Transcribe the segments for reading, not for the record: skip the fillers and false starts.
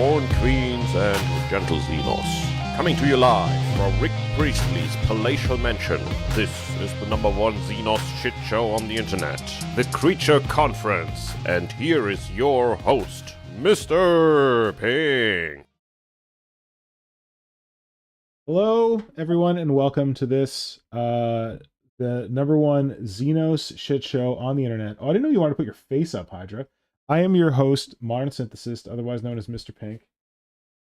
Corn Queens and Gentle Xenos. Coming to you live from Rick Priestley's palatial mansion. This is the #1 Xenos shit show on the internet, the Creature Conference. And here is your host, Mr. Ping. Hello, everyone, and welcome to this, the #1 Xenos shit show on the internet. Oh, I didn't know you wanted to put your face up, Hydra. I am your host, Modern Synthesist, otherwise known as Mr. Pink.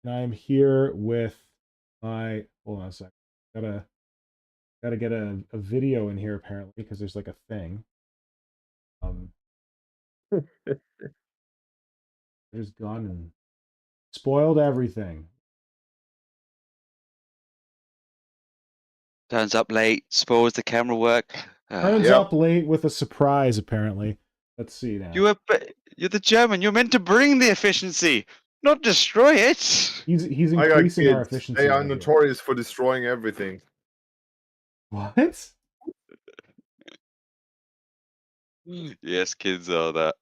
And I am here with my... Hold on a sec. Gotta get a video in here, apparently, because there's like a thing. I just gone and spoiled everything. Turns up late, spoils the camera work. Turns up late with a surprise, apparently. Let's see now. You're the German. You're meant to bring the efficiency, not destroy it. He's increasing our efficiency. They are notorious for destroying everything. What? Yes, kids are that.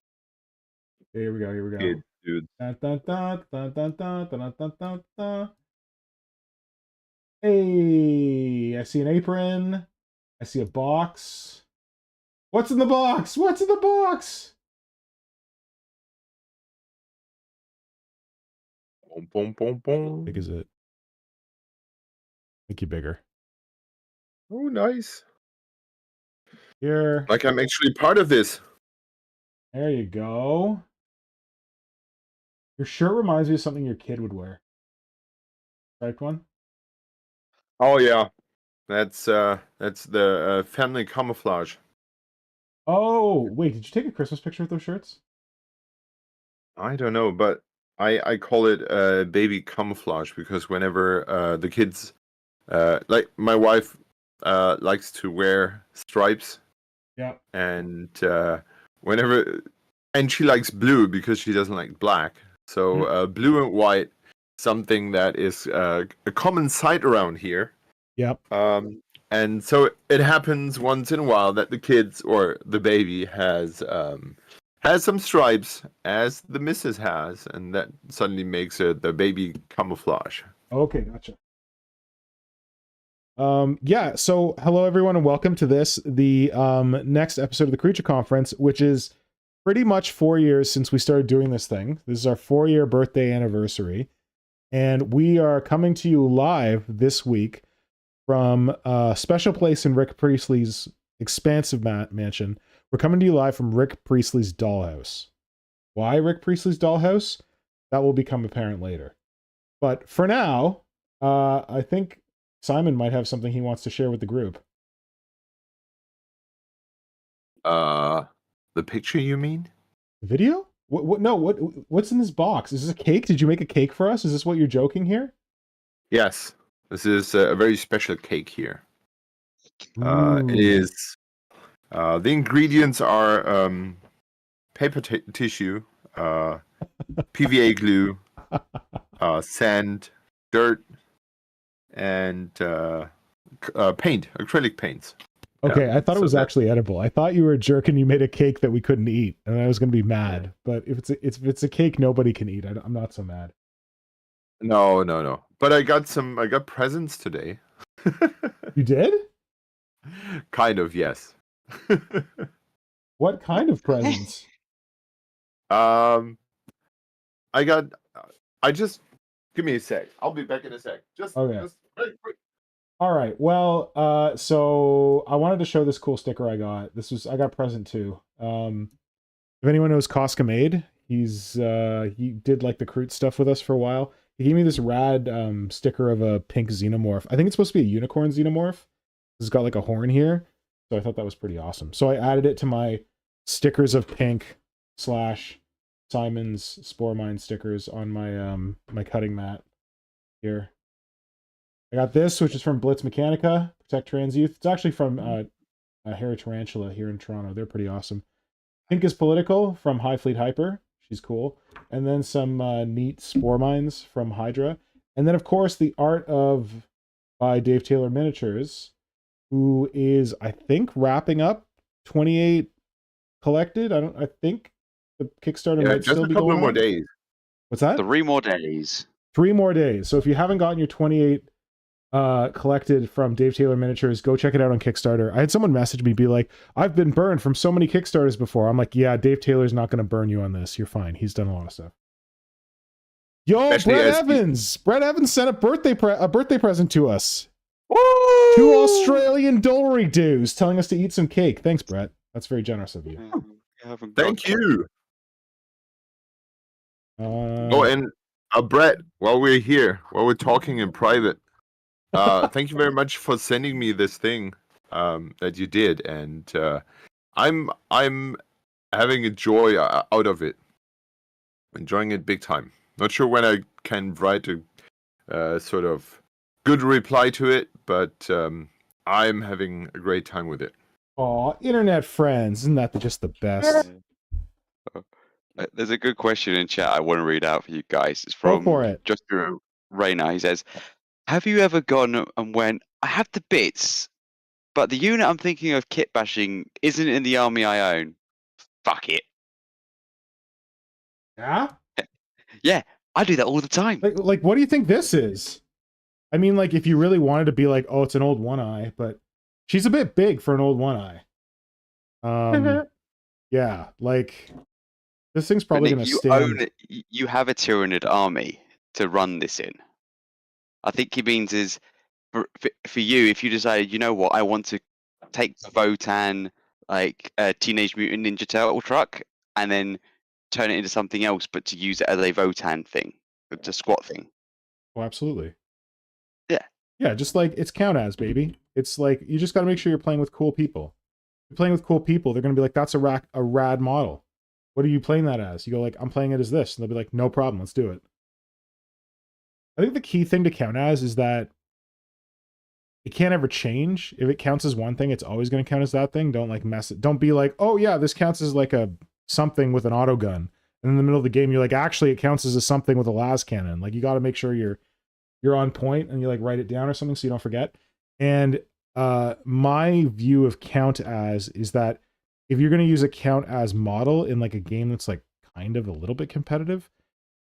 Here we go. Here we go. Kid, dude. Dun, dun, dun, dun, dun, dun, dun, dun, dun, dun. Hey, I see an apron. I see a box. What's in the box? What's in the box? Boom, boom, boom, boom. How big is it? Make you bigger. Oh, nice. Here. Like I'm actually part of this. There you go. Your shirt reminds me of something your kid would wear. Striped one? Oh yeah, that's the family camouflage. Oh, wait, did you take a Christmas picture with those shirts? I don't know, but I call it baby camouflage because whenever the kids, like my wife, likes to wear stripes. Yeah. And and she likes blue because she doesn't like black. So blue and white, something that is a common sight around here. Yep. And so it happens once in a while that the kids or the baby has some stripes, as the missus has, and that suddenly makes it the baby camouflage. Okay, gotcha. Yeah, so hello everyone and welcome to this, the next episode of the Creature Conference, which is pretty much 4 years since we started doing this thing. This is our 4-year birthday anniversary, and we are coming to you live this week from a special place in Rick Priestley's expansive mansion. We're coming to you live from Rick Priestley's dollhouse. Why Rick Priestley's dollhouse? That will become apparent later. But for now, I think Simon might have something he wants to share with the group. The picture, you mean? Video? What's in this box? Is this a cake? Did you make a cake for us? Is this what you're joking here? Yes, this is a very special cake here. Ooh. It is. The ingredients are paper tissue, PVA glue, sand, dirt, and paint, acrylic paints. Okay, Yeah, I thought it was actually edible. I thought you were a jerk and you made a cake that we couldn't eat, and I was going to be mad. But if it's a cake nobody can eat, I'm not so mad. No. But I got presents today. You did? Kind of, yes. What kind of presents? Just give me a sec. I'll be back in a sec. Just very quick. All right. Well, so I wanted to show this cool sticker I got. I got a present too. If anyone knows Koska Made, he did like the Kroot stuff with us for a while. He gave me this rad sticker of a pink xenomorph. I think it's supposed to be a unicorn xenomorph. It's got like a horn here. So I thought that was pretty awesome. So I added it to my stickers of pink / Simon's Spore Mine stickers on my my cutting mat here. I got this, which is from Blitz Mechanica, Protect Trans Youth. It's actually from Hera Tarantula here in Toronto. They're pretty awesome. Pink is Political from High Fleet Hyper. She's cool. And then some neat Spore Mines from Hydra. And then, of course, the art by Dave Taylor Miniatures, who is, I think, wrapping up 28 collected. I think the Kickstarter might still be going on. Just a couple more days. What's that? 3 more days. 3 more days. So if you haven't gotten your 28 collected from Dave Taylor Miniatures, go check it out on Kickstarter. I had someone message me, be like, I've been burned from so many Kickstarters before. I'm like, yeah, Dave Taylor's not going to burn you on this. You're fine. He's done a lot of stuff. Yo, Especially Brett as Evans! Brett Evans sent a birthday present to us. Woo! 2 Australian dollary dues telling us to eat some cake. Thanks, Brett. That's very generous of you. Thank you. Oh, And Brett, while we're here, while we're talking in private, thank you very much for sending me this thing that you did, and I'm having a joy out of it, enjoying it big time. Not sure when I can write a sort of good reply to it, but I'm having a great time with it. aw, internet friends. Isn't that just the best? There's a good question in chat I want to read out for you guys. It's Go from for it. just Rainer. He says, have you ever gone and went, I have the bits, but the unit I'm thinking of kit bashing isn't in the army I own. Fuck it. Yeah? Yeah, I do that all the time. Like, what do you think this is? I mean, like, if you really wanted to be like, oh, it's an old One Eye, but she's a bit big for an old One Eye. Yeah, like, this thing's probably But going Nick, to you stand. own it. You have a Tyranid army to run this in. I think he means is for you, if you decide, you know what, I want to take the Votan, like Teenage Mutant Ninja Turtle truck, and then turn it into something else, but to use it as a Votan thing, it's a squat thing. Oh, absolutely. Yeah. Yeah, just like, it's count as, baby. It's like, you just got to make sure you're playing with cool people. If you're playing with cool people, they're going to be like, that's a rad model. What are you playing that as? You go like, I'm playing it as this. And they'll be like, no problem, let's do it. I think the key thing to count as is that it can't ever change. If it counts as one thing, it's always going to count as that thing. Don't like mess it. Don't be like, oh yeah, this counts as like a something with an auto gun. And in the middle of the game, you're like, actually, it counts as a something with a las cannon. Like, you got to make sure you're on point and you like write it down or something so you don't forget. And my view of count as is that if you're going to use a count as model in like a game that's like kind of a little bit competitive,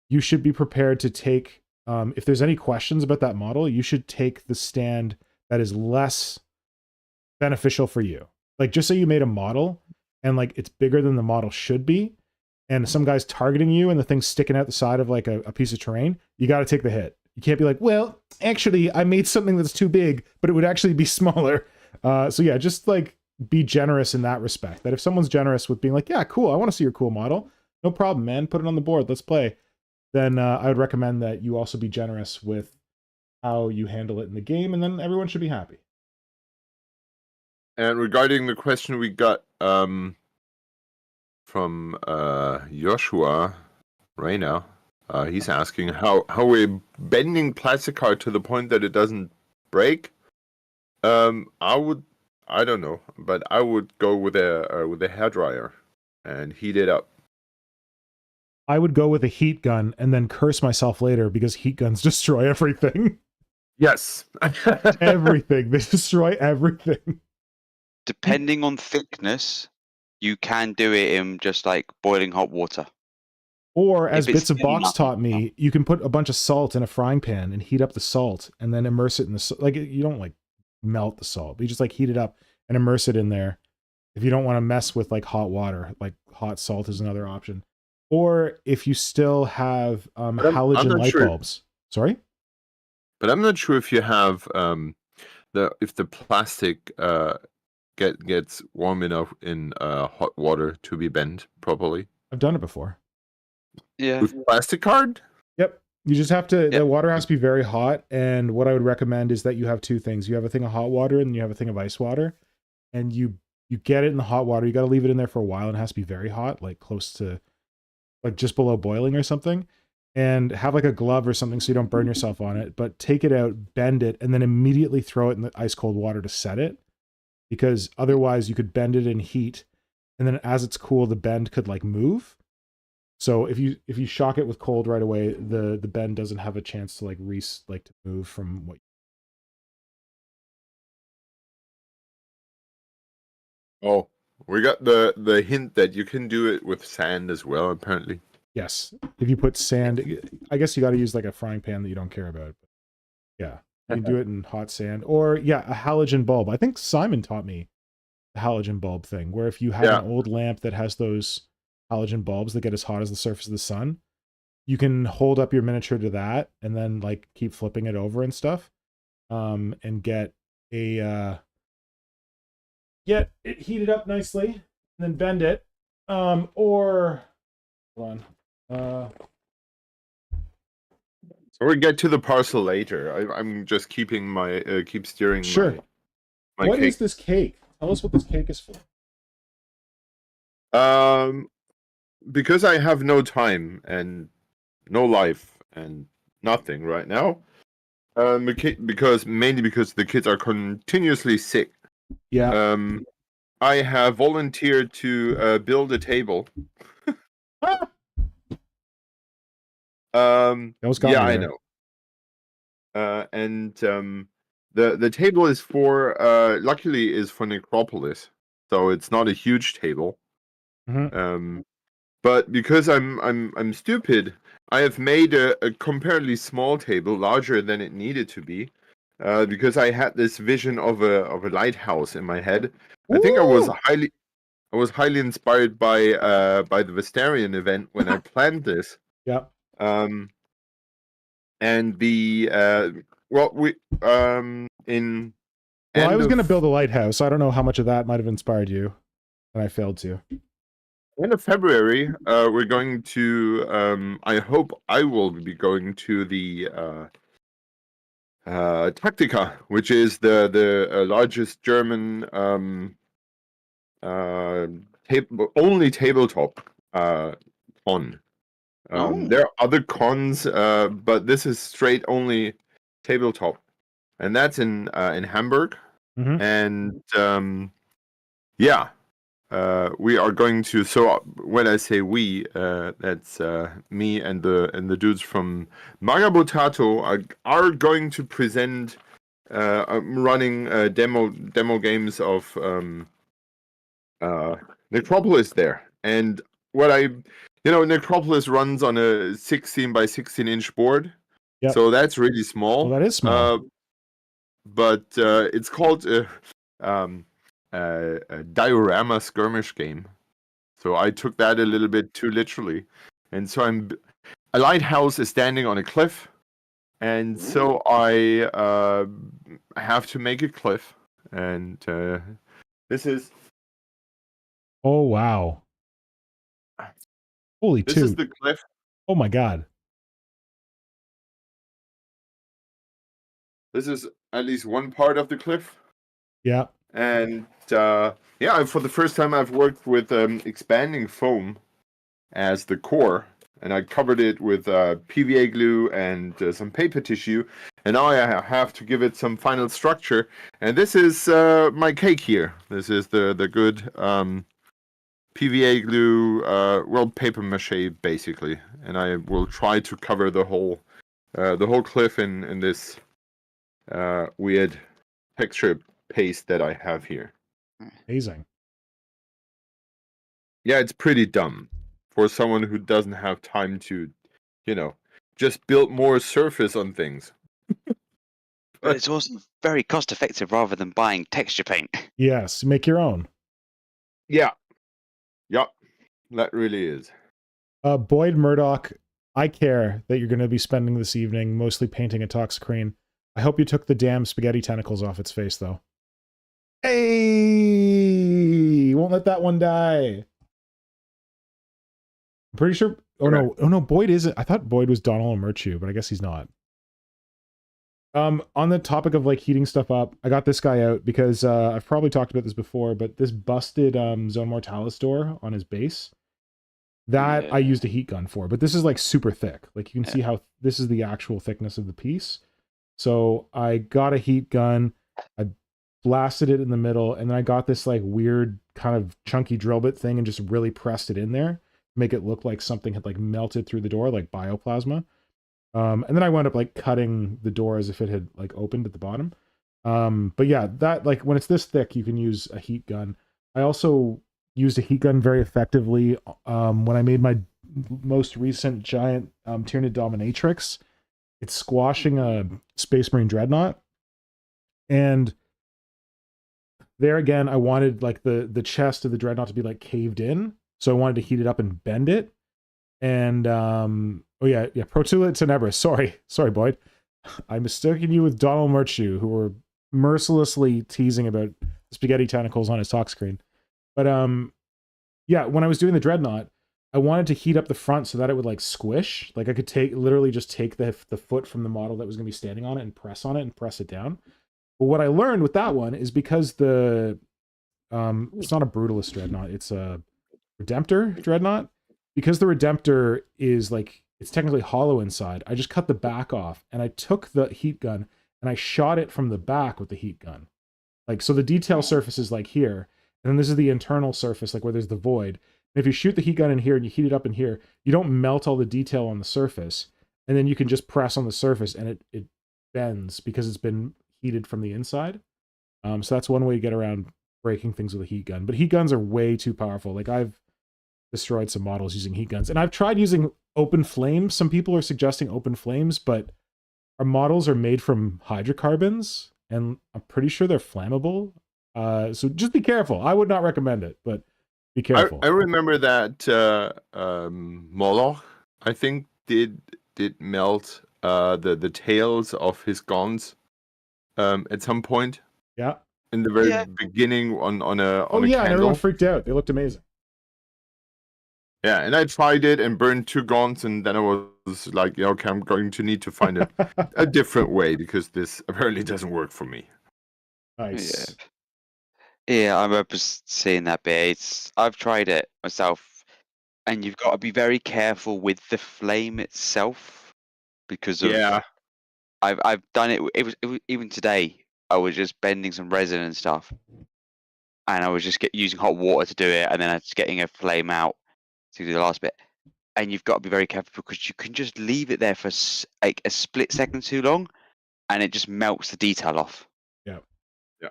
you should be prepared to take, if there's any questions about that model, you should take the stand that is less beneficial for you. Like, just say you made a model and like it's bigger than the model should be, and some guy's targeting you and the thing's sticking out the side of like a piece of terrain, you got to take the hit. You can't be like, well, actually, I made something that's too big, but it would actually be smaller. So yeah, just like be generous in that respect. That if someone's generous with being like, yeah, cool, I want to see your cool model, no problem, man, put it on the board, let's play. Then I would recommend that you also be generous with how you handle it in the game, and then everyone should be happy. And regarding the question we got from Joshua right now, he's asking how we're bending plastic card to the point that it doesn't break. I don't know, but I would go with a hairdryer and heat it up. I would go with a heat gun and then curse myself later because heat guns destroy everything. Yes. Everything. They destroy everything. Depending on thickness, you can do it in just like boiling hot water. Or, as If it's Bits of thin Box enough. taught me, you can put a bunch of salt in a frying pan and heat up the salt and then immerse it in the like, you don't like melt the salt, but you just like heat it up and immerse it in there. If you don't want to mess with like hot water, like hot salt is another option. Or if you still have halogen light bulbs. Sorry? But I'm not sure if you have if the plastic gets warm enough in hot water to be bent properly. I've done it before. Yeah. With plastic card? Yep. You just have to, Yep. the water has to be very hot. And what I would recommend is that you have two things. You have a thing of hot water and you have a thing of ice water. And you get it in the hot water. You got to leave it in there for a while. And it has to be very hot, like close to, like just below boiling or something. And have like a glove or something so you don't burn yourself on it. But take it out, bend it, and then immediately throw it in the ice cold water to set it. Because otherwise you could bend it in heat. And then as it's cool, the bend could like move. So if you shock it with cold right away, the bend doesn't have a chance to to move from what. Oh, we got the hint that you can do it with sand as well, apparently. Yes. If you put sand, I guess you got to use like a frying pan that you don't care about. But yeah. You can do it in hot sand. Or, yeah, a halogen bulb. I think Simon taught me the halogen bulb thing, where if you have an old lamp that has those halogen bulbs that get as hot as the surface of the sun, you can hold up your miniature to that and then like keep flipping it over and stuff. And get a get it heated up nicely and then bend it. Or hold on. So we get to the parcel later. I'm just keeping my keep steering. Sure. My What cake. is this cake? Tell us what this cake is for. Because I have no time and no life and nothing right now. Mainly because the kids are continuously sick. Yeah. I have volunteered to build a table. That was Yeah, I know. And the table is for luckily is for Necropolis, so it's not a huge table. But because I'm stupid, I have made a comparatively small table, larger than it needed to be, because I had this vision of a lighthouse in my head. I think I was highly inspired by the Vestarian event when I planned this. Yeah. And the I was going to build a lighthouse. I don't know how much of that might have inspired you, and I failed to. End of February, we're going to. I hope I will be going to the Tactica, which is the largest German only tabletop con. There are other cons, but this is straight only tabletop, and that's in Hamburg. And yeah. We are going to. So when I say we, that's me and the dudes from Magabotato are going to present running demo games of Necropolis there. And Necropolis runs on a 16 by 16 inch board, so that's really small. Well, that is small. But it's called a diorama skirmish game, so I took that a little bit too literally, and so a lighthouse is standing on a cliff, and so I have to make a cliff, and this is. Oh wow! Holy this toot. is the cliff. Oh my god! This is at least one part of the cliff. Yeah. And for the first time I've worked with expanding foam as the core, and I covered it with PVA glue and some paper tissue, and now I have to give it some final structure. And this is my cake here. This is the good PVA glue, paper mache basically, and I will try to cover the whole cliff in this weird texture paste that I have here. Amazing. Yeah, it's pretty dumb for someone who doesn't have time to, just build more surface on things. But it's also very cost effective rather than buying texture paint. Yes, make your own. Yeah. Yep. That really is. Boyd Murdoch, I care that you're going to be spending this evening mostly painting a Toxicrane. I hope you took the damn spaghetti tentacles off its face, though. Hey! Won't let that one die. I'm pretty sure... Oh no, Boyd isn't. I thought Boyd was Donald Merchu, but I guess he's not. On the topic of, like, heating stuff up, I got this guy out because I've probably talked about this before, but this busted Zone Mortalis door on his base, that I used a heat gun for, but this is, like, super thick. Like, you can see how this is the actual thickness of the piece. So I got a heat gun, I blasted it in the middle, and then I got this, like, weird kind of chunky drill bit thing and just really pressed it in there, make it look like something had, like, melted through the door, like bioplasma. And then I wound up, like, cutting the door as if it had, like, opened at the bottom. But yeah, that, like, when it's this thick, you can use a heat gun. I also used a heat gun very effectively when I made most recent giant Tyranid dominatrix. It's squashing a Space Marine dreadnought, and there again, I wanted like the chest of the dreadnought to be like caved in, so I wanted to heat it up and bend it. And oh yeah, Protula Tenebris. Sorry, Boyd. I mistaken you with Donald Murchu, who were mercilessly teasing about spaghetti tentacles on his talk screen. But yeah, when I was doing the dreadnought, I wanted to heat up the front so that it would like squish. Like I could literally just take the foot from the model that was going to be standing on it and press on it and press it down. But what I learned with that one is because the it's not a Brutalist dreadnought, it's a Redemptor dreadnought. Because the Redemptor is like, it's technically hollow inside, I just cut the back off and I took the heat gun and I shot it from the back with the heat gun. Like, so the detail surface is like here, and then this is the internal surface, like where there's the void. And if you shoot the heat gun in here and you heat it up in here, you don't melt all the detail on the surface, and then you can just press on the surface and it bends because it's been heated from the inside. So that's one way to get around breaking things with a heat gun. But heat guns are way too powerful. Like I've destroyed some models using heat guns, and I've tried using open flames. Some people are suggesting open flames, but our models are made from hydrocarbons, and I'm pretty sure they're flammable. So just be careful. I would not recommend it, but be careful. I remember that Moloch, I think, did melt the tails of his guns at some point. Yeah. In the very beginning on a and candle. everyone freaked out. They looked amazing. Yeah, and I tried it and burned 2 guns, and then I was like, yeah, okay, I'm going to need to find a different way because this apparently doesn't work for me. Nice. Yeah, I remember seeing that bit. I've tried it myself, and you've got to be very careful with the flame itself because of. Yeah. I've done it. It was even today. I was just bending some resin and stuff, and I was just using hot water to do it, and then I was getting a flame out to do the last bit. And you've got to be very careful because you can just leave it there for like a split second too long, and it just melts the detail off. Yeah. Yeah.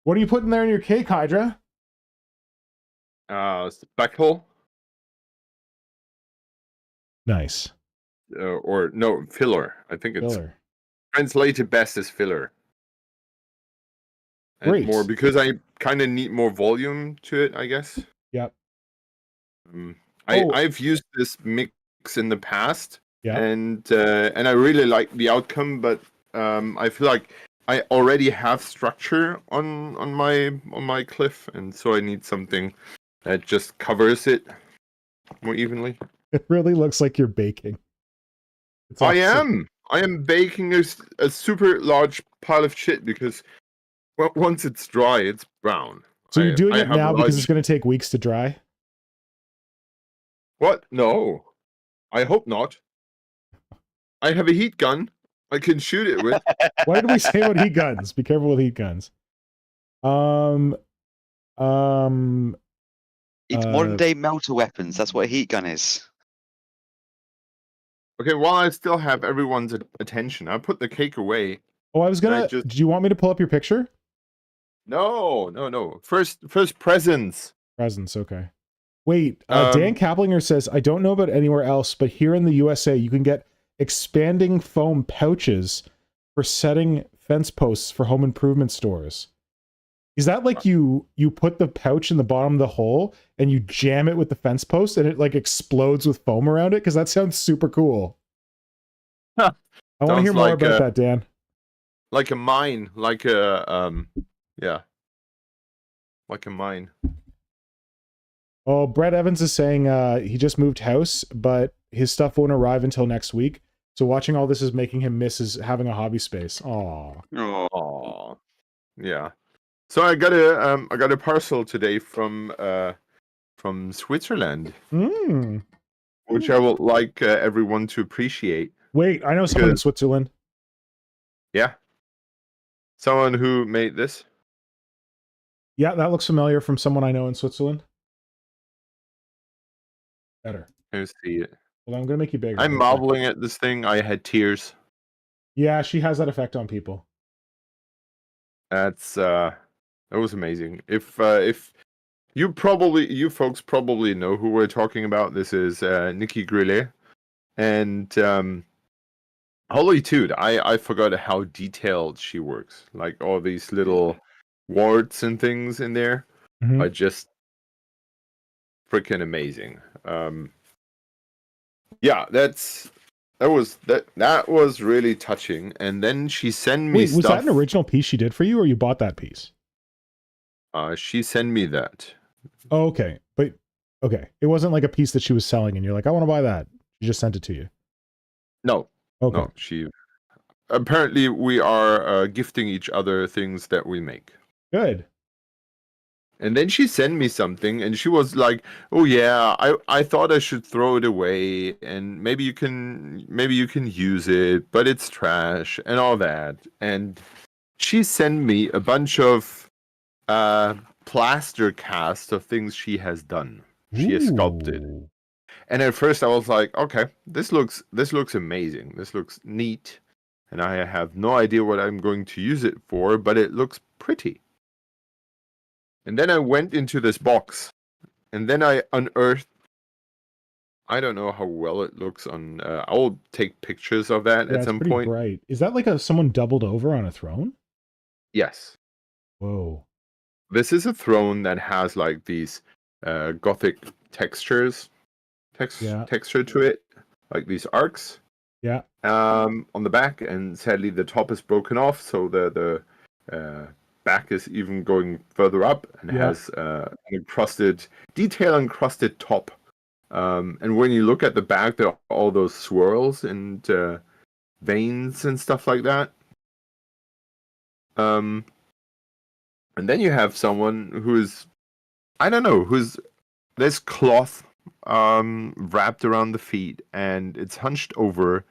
What are you putting there in your cake, Hydra? Speckle. Nice. Or no, filler. I think it's Filler. translated best as filler. And Great. more because I kind of need more volume to it, I guess. Yep. I've used this mix in the past, yeah, and I really like the outcome, but I feel like I already have structure on my cliff, and so I need something that just covers it more evenly. It really looks like you're baking. It's I am baking a super large pile of shit because once it's dry, it's brown. So you're doing it now because large... it's going to take weeks to dry? What? No. I hope not. I have a heat gun. I can shoot it with. Why did we say about heat guns? Be careful with heat guns. It's modern day melter weapons. That's what a heat gun is. Okay, while I still have everyone's attention, I'll put the cake away. Oh, I was gonna. Do you want me to pull up your picture? No. First presents. Presents, okay. Wait, Dan Kaplinger says, I don't know about anywhere else, but here in the USA, you can get expanding foam pouches for setting fence posts for home improvement stores. Is that like you put the pouch in the bottom of the hole and you jam it with the fence post and it like explodes with foam around it? Because that sounds super cool. Huh. I want to hear more about that, Dan. Like a mine, like a like a mine. Oh, Brett Evans is saying he just moved house, but his stuff won't arrive until next week. So watching all this is making him miss having a hobby space. Aww. Yeah. So I got a parcel today from Switzerland, which I would like everyone to appreciate. Wait, I know someone in Switzerland. Yeah. Someone who made this. Yeah, that looks familiar from someone I know in Switzerland. Better. I see it. Well, I'm gonna make you bigger. I'm marveling at this thing. I had tears. Yeah, she has that effect on people. That was amazing. If You folks probably know who we're talking about. This is Nikki Grillet. And holy dude, I forgot how detailed she works. Like all these little warts and things in there Mhm. are just freaking amazing. Yeah, that was really touching. And then she sent me Wait, was that stuff. an original piece she did for you, or you bought that piece? She sent me that. Oh, okay. But okay, it wasn't like a piece that she was selling, and you're like, I want to buy that. She just sent it to you. No, Okay. no, she. Apparently, we are gifting each other things that we make. Good. And then she sent me something, and she was like, "Oh yeah, I thought I should throw it away, and maybe you can use it, but it's trash and all that." And she sent me a bunch of plaster casts of things she has done. She has sculpted. Ooh. And at first I was like, "Okay, this looks amazing. This looks neat." And I have no idea what I'm going to use it for, but it looks pretty. And then I went into this box, and then I unearthed. I don't know how well it looks on. I'll take pictures of that Yeah, at it's some pretty point. bright. Is that like someone doubled over on a throne? Yes, Whoa. this is a throne that has like these gothic textures, Yeah. texture to it, like these arcs. Yeah. On the back, and sadly the top is broken off, so the back is even going further up and Yeah. has an encrusted, detail encrusted top. And when you look at the back, there are all those swirls and veins and stuff like that. And then you have someone who's, I don't know, who's there's cloth wrapped around the feet, and it's hunched over,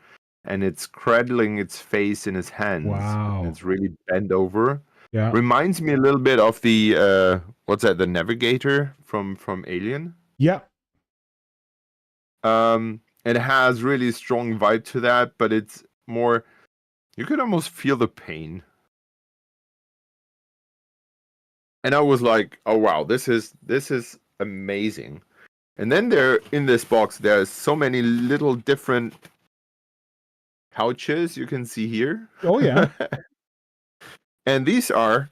and it's cradling its face in his hands, and Wow. it's really bent over. Yeah. Reminds me a little bit of the what's that? The Navigator from Alien. Yeah. It has really strong vibe to that, but it's more. You could almost feel the pain. And I was like, "Oh wow, this is amazing." And then there in this box, there's so many little different pouches you can see here. Oh yeah. And these are,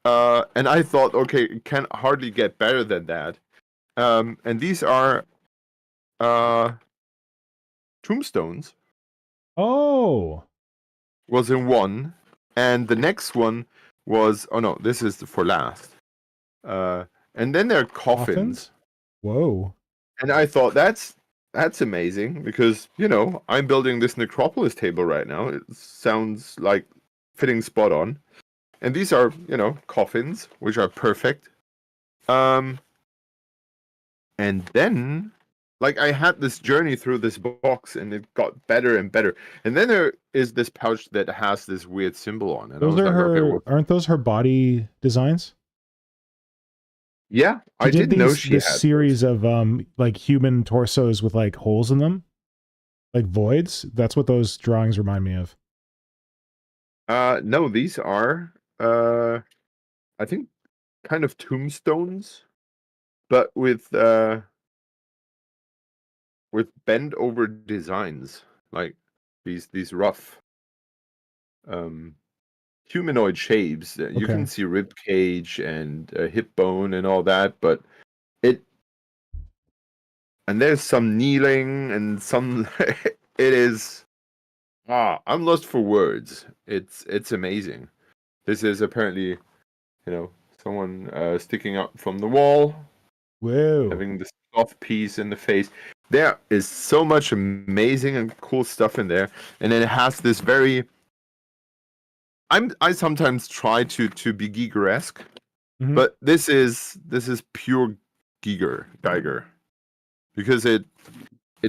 and I thought, okay, it can hardly get better than that. And these are tombstones. Oh. Was in one, and the next one was, oh no, this is for last. And then there are coffins. Whoa. And I thought that's amazing because I'm building this necropolis table right now. It sounds like fitting spot on. And these are coffins, which are perfect. And then like I had this journey through this box, and it got better and better. And then there is this pouch that has this weird symbol on it. Those are her. Okay, well, Aren't those her body designs? yeah, She I did didn't know this she had series of like human torsos with like holes in them, like voids. That's what those drawings remind me of. No, these are I think kind of tombstones, but with bent over designs, like these rough humanoid shapes. You Okay. can see rib cage and hip bone and all that, but there's some kneeling and some it is I'm lost for words. It's amazing. This is apparently, someone sticking up from the wall, Whoa. having this soft piece in the face. There is so much amazing and cool stuff in there, and then it has this very. I sometimes try to be Giger-esque, Mhm. but this is pure Geiger, because it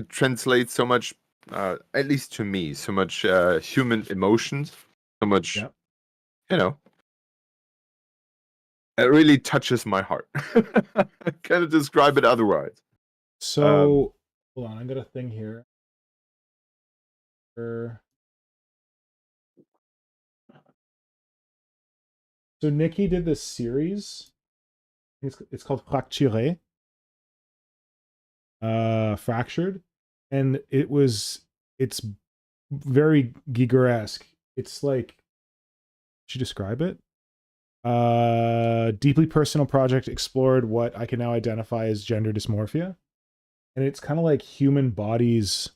translates so much, at least to me, so much human emotions, so much, Yeah. It really touches my heart. I can't describe it otherwise. So hold on, I got a thing here. So Nikki did this series It's called fracturé, fractured, and it's very Giger-esque. It's like, should you describe it? Deeply personal project explored what I can now identify as gender dysmorphia, and it's kind of like human bodies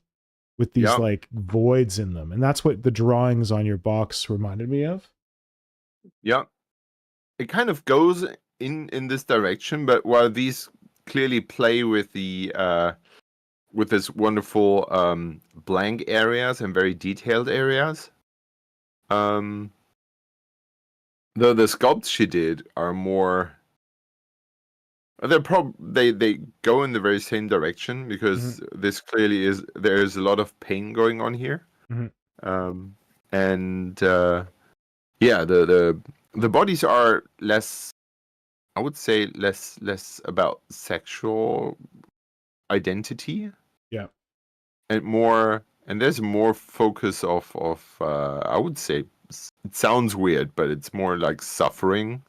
with these like voids in them, and that's what the drawings on your box reminded me of. Yeah, it kind of goes in this direction, but while these clearly play with the with this wonderful blank areas and very detailed areas, the sculpts she did are more. They go in the very same direction because this clearly is there's a lot of pain going on here, and yeah, the bodies are less, I would say, less about sexual identity, and there's more focus of I would say it sounds weird, but it's more like suffering.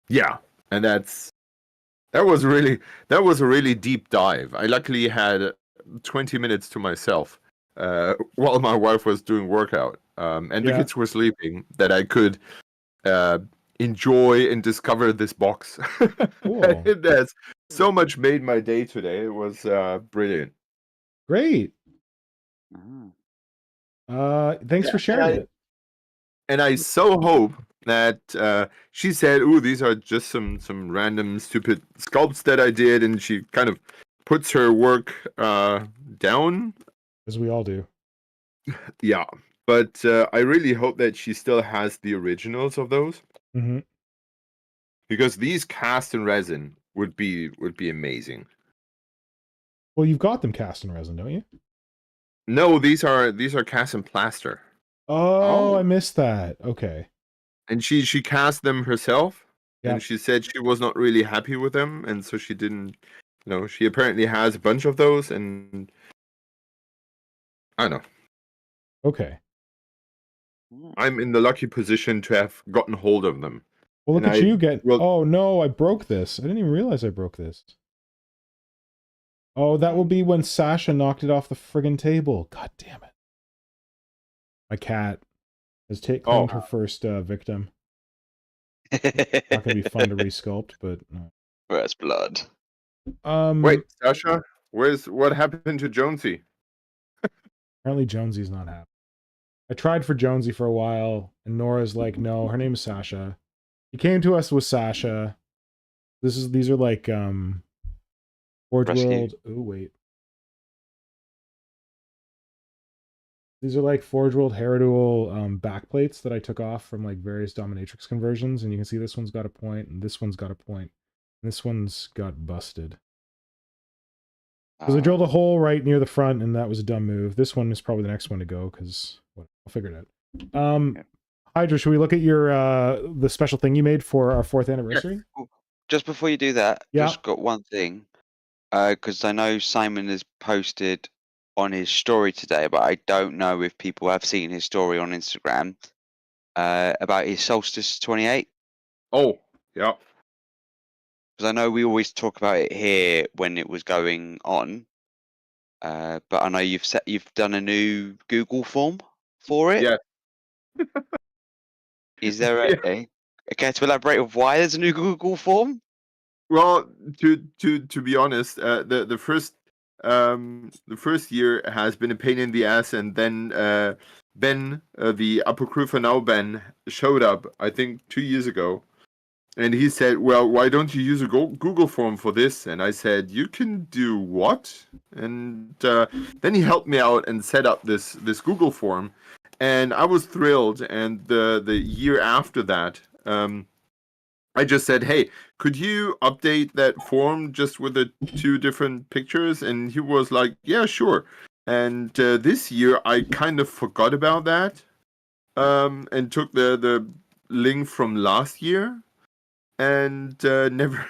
Yeah, and that was a really deep dive. I luckily had 20 minutes to myself while my wife was doing workout, and the kids were sleeping, that I could enjoy and discover this box. Cool. It has so much made my day today. It was brilliant. Great. Thanks for sharing it. And I so hope that she said, "Ooh, these are just some random stupid sculpts that I did," and she kind of puts her work down, as we all do. Yeah, but I really hope that she still has the originals of those, because these cast in resin would be amazing. Well, you've got them cast in resin, don't you? No, these are cast in plaster. Oh, I missed that. Okay. And she cast them herself, and she said she was not really happy with them, and so she didn't. She apparently has a bunch of those, and I don't know. Okay. I'm in the lucky position to have gotten hold of them. Well, look at you get. Oh no, I broke this. I didn't even realize I broke this. Oh, that will be when Sasha knocked it off the friggin' table. God damn it. My cat has claimed her first victim. Not gonna be fun to resculpt, but no. Where's blood? Wait, Sasha, what happened to Jonesy? Apparently Jonesy's not happy. I tried for Jonesy for a while, and Nora's like, no, her name is Sasha. He came to us with Sasha. These are like Forge World. Oh wait. These are like Forge World Heritable backplates that I took off from like various dominatrix conversions, and you can see this one's got a point, and this one's got a point, and this one's got busted. Because I drilled a hole right near the front, and that was a dumb move. This one is probably the next one to go, because I'll figure it out. Hydra, should we look at your the special thing you made for our 4th anniversary? Yes. Just before you do that, just got one thing. Because I know Simon has posted on his story today, but I don't know if people have seen his story on Instagram about his Solstice 28. Oh, yeah. Because I know we always talk about it here when it was going on, but I know you've done a new Google form for it. Yeah. Is there a okay to elaborate of why there's a new Google form? Well, to be honest, the first year has been a pain in the ass, and then Ben, the Apocrypha Now Ben, showed up, I think 2 years ago, and he said, "Well, why don't you use a Google form for this?" And I said, "You can do what?" And then he helped me out and set up this Google form, and I was thrilled. And the year after that, I just said, "Hey, could you update that form just with the 2 different pictures?" And he was like, "Yeah, sure." And this year, I kind of forgot about that, and took the link from last year, and never,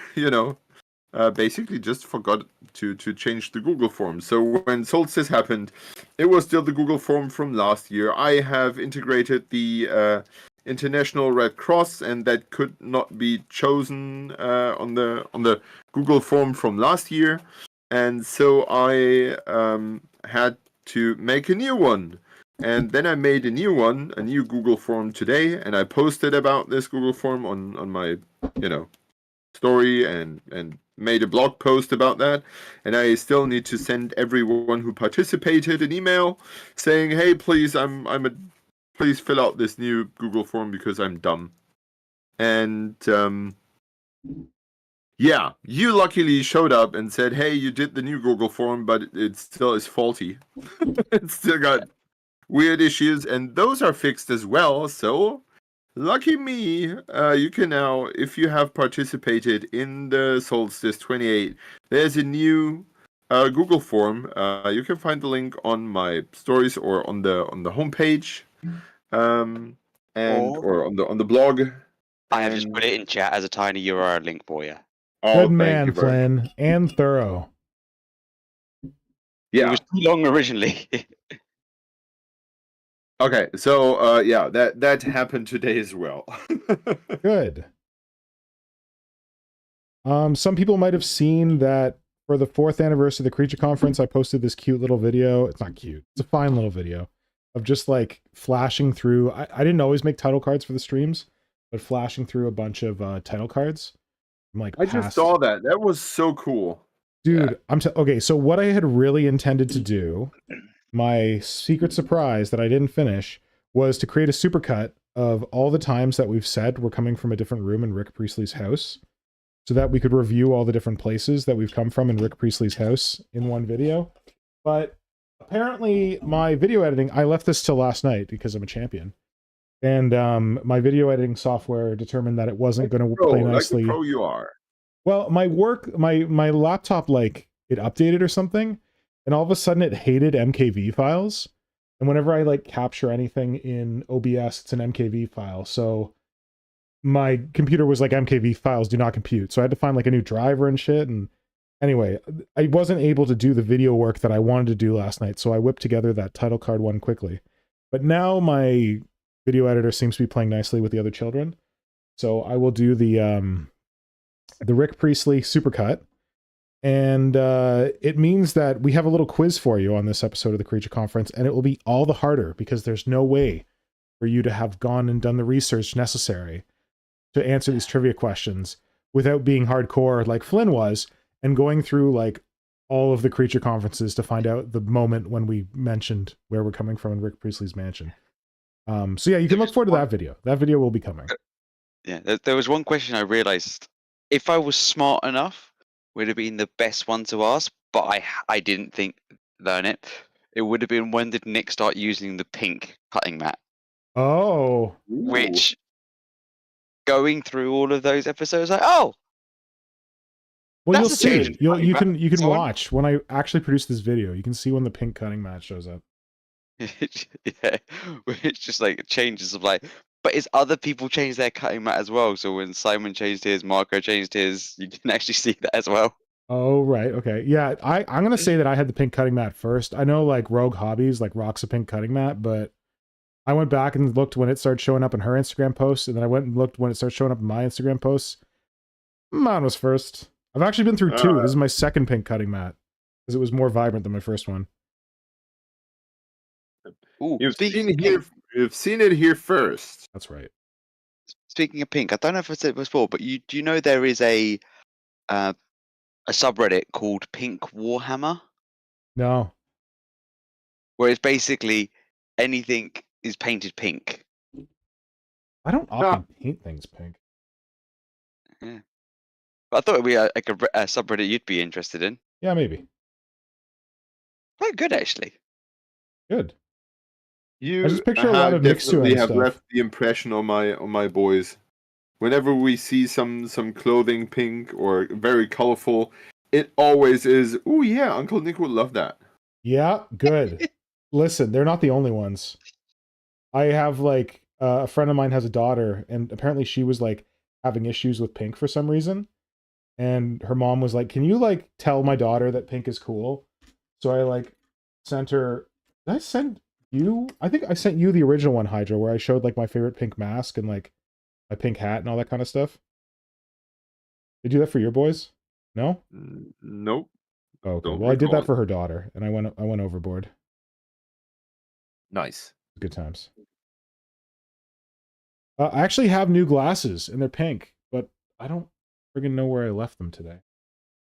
basically just forgot to change the Google form. So when Solstice happened, it was still the Google form from last year. I have integrated the International Red Cross, and that could not be chosen on the Google form from last year, and so I had to make a new one. And then I made a new Google form today, and I posted about this Google form on my, story and made a blog post about that. And I still need to send everyone who participated an email saying, "Hey, please, please fill out this new Google form because I'm dumb." And yeah, you luckily showed up and said, "Hey, you did the new Google form, but it still is faulty. It still got weird issues, and those are fixed as well." So lucky me, you can now, if you have participated in the Solstice 28, there's a new Google form. You can find the link on my stories or on the homepage, or on the blog. I have just put it in chat as a tiny URL link for you. Good man, Flynn, and thorough. Yeah, it was too long originally. Okay, so yeah, that happened today as well. Good. Some people might have seen that for the 4th anniversary of the Creature Conference, I posted this cute little video. It's not cute. It's a fine little video of just like flashing through. I didn't always make title cards for the streams, but flashing through a bunch of title cards. I'm like, I just saw that. That was so cool. Dude, yeah. Okay, so what I had really intended to do, my secret surprise that I didn't finish, was to create a supercut of all the times that we've said we're coming from a different room in Rick Priestley's house, so that we could review all the different places that we've come from in Rick Priestley's house in one video. But apparently my video editing, I left this till last night because I'm a champion, and my video editing software determined that it wasn't going to play nicely. Like the pro you are. Well, my laptop, like, it updated or something, and all of a sudden it hated MKV files. And whenever I like capture anything in OBS, it's an MKV file. So my computer was like, MKV files do not compute. So I had to find like a new driver and shit. And anyway, I wasn't able to do the video work that I wanted to do last night. So I whipped together that title card one quickly. But now my video editor seems to be playing nicely with the other children. So I will do the Rick Priestley supercut. And it means that we have a little quiz for you on this episode of the Creature Conference, and it will be all the harder because there's no way for you to have gone and done the research necessary to answer these trivia questions without being hardcore like Flynn was and going through like all of the Creature Conferences to find out the moment when we mentioned where we're coming from in Rick Priestley's mansion. So yeah, you can look forward to that video. That video will be coming. Yeah, there was one question I realized. If I was smart enough, would have been the best one to ask, but I didn't learn it. It would have been, when did Nick start using the pink cutting mat? Oh. Which, going through all of those episodes, like, oh! Well, you'll see. change. You can watch when I actually produce this video. You can see when the pink cutting mat shows up. Yeah, it's just like changes of like, but it's other people change their cutting mat as well. So when Simon changed his, Marco changed his, you can actually see that as well. Oh, right. Okay. Yeah, I'm going to say that I had the pink cutting mat first. I know like Rogue Hobbies like rocks a pink cutting mat, but I went back and looked when it started showing up in her Instagram posts, and then I went and looked when it started showing up in my Instagram posts. Mine was first. I've actually been through two. This is my second pink cutting mat because it was more vibrant than my first one. Ooh, You've seen it here first. That's right. Speaking of pink, I don't know if I said it before, but do you know there is a subreddit called Pink Warhammer? No. Where it's basically anything is painted pink. I don't often paint things pink. Yeah. But I thought it'd be like a subreddit you'd be interested in. Yeah, maybe. Quite good, actually. Good. I just picture a lot of Mixu and have stuff. left the impression on my boys. Whenever we see some clothing pink or very colorful, it always is, oh yeah, Uncle Nick would love that. Yeah, good. Listen, they're not the only ones. I have like a friend of mine has a daughter, and apparently she was like having issues with pink for some reason. And her mom was like, "Can you like tell my daughter that pink is cool?" So I like sent her. Did I send you? I think I sent you the original one, Hydra, where I showed like my favorite pink mask and like my pink hat and all that kind of stuff. Did you do that for your boys? No? Nope. Oh, okay. Don't Well, I did that recall. for her daughter, and I went overboard. Nice. Good times. I actually have new glasses, and they're pink, but I don't friggin' know where I left them today.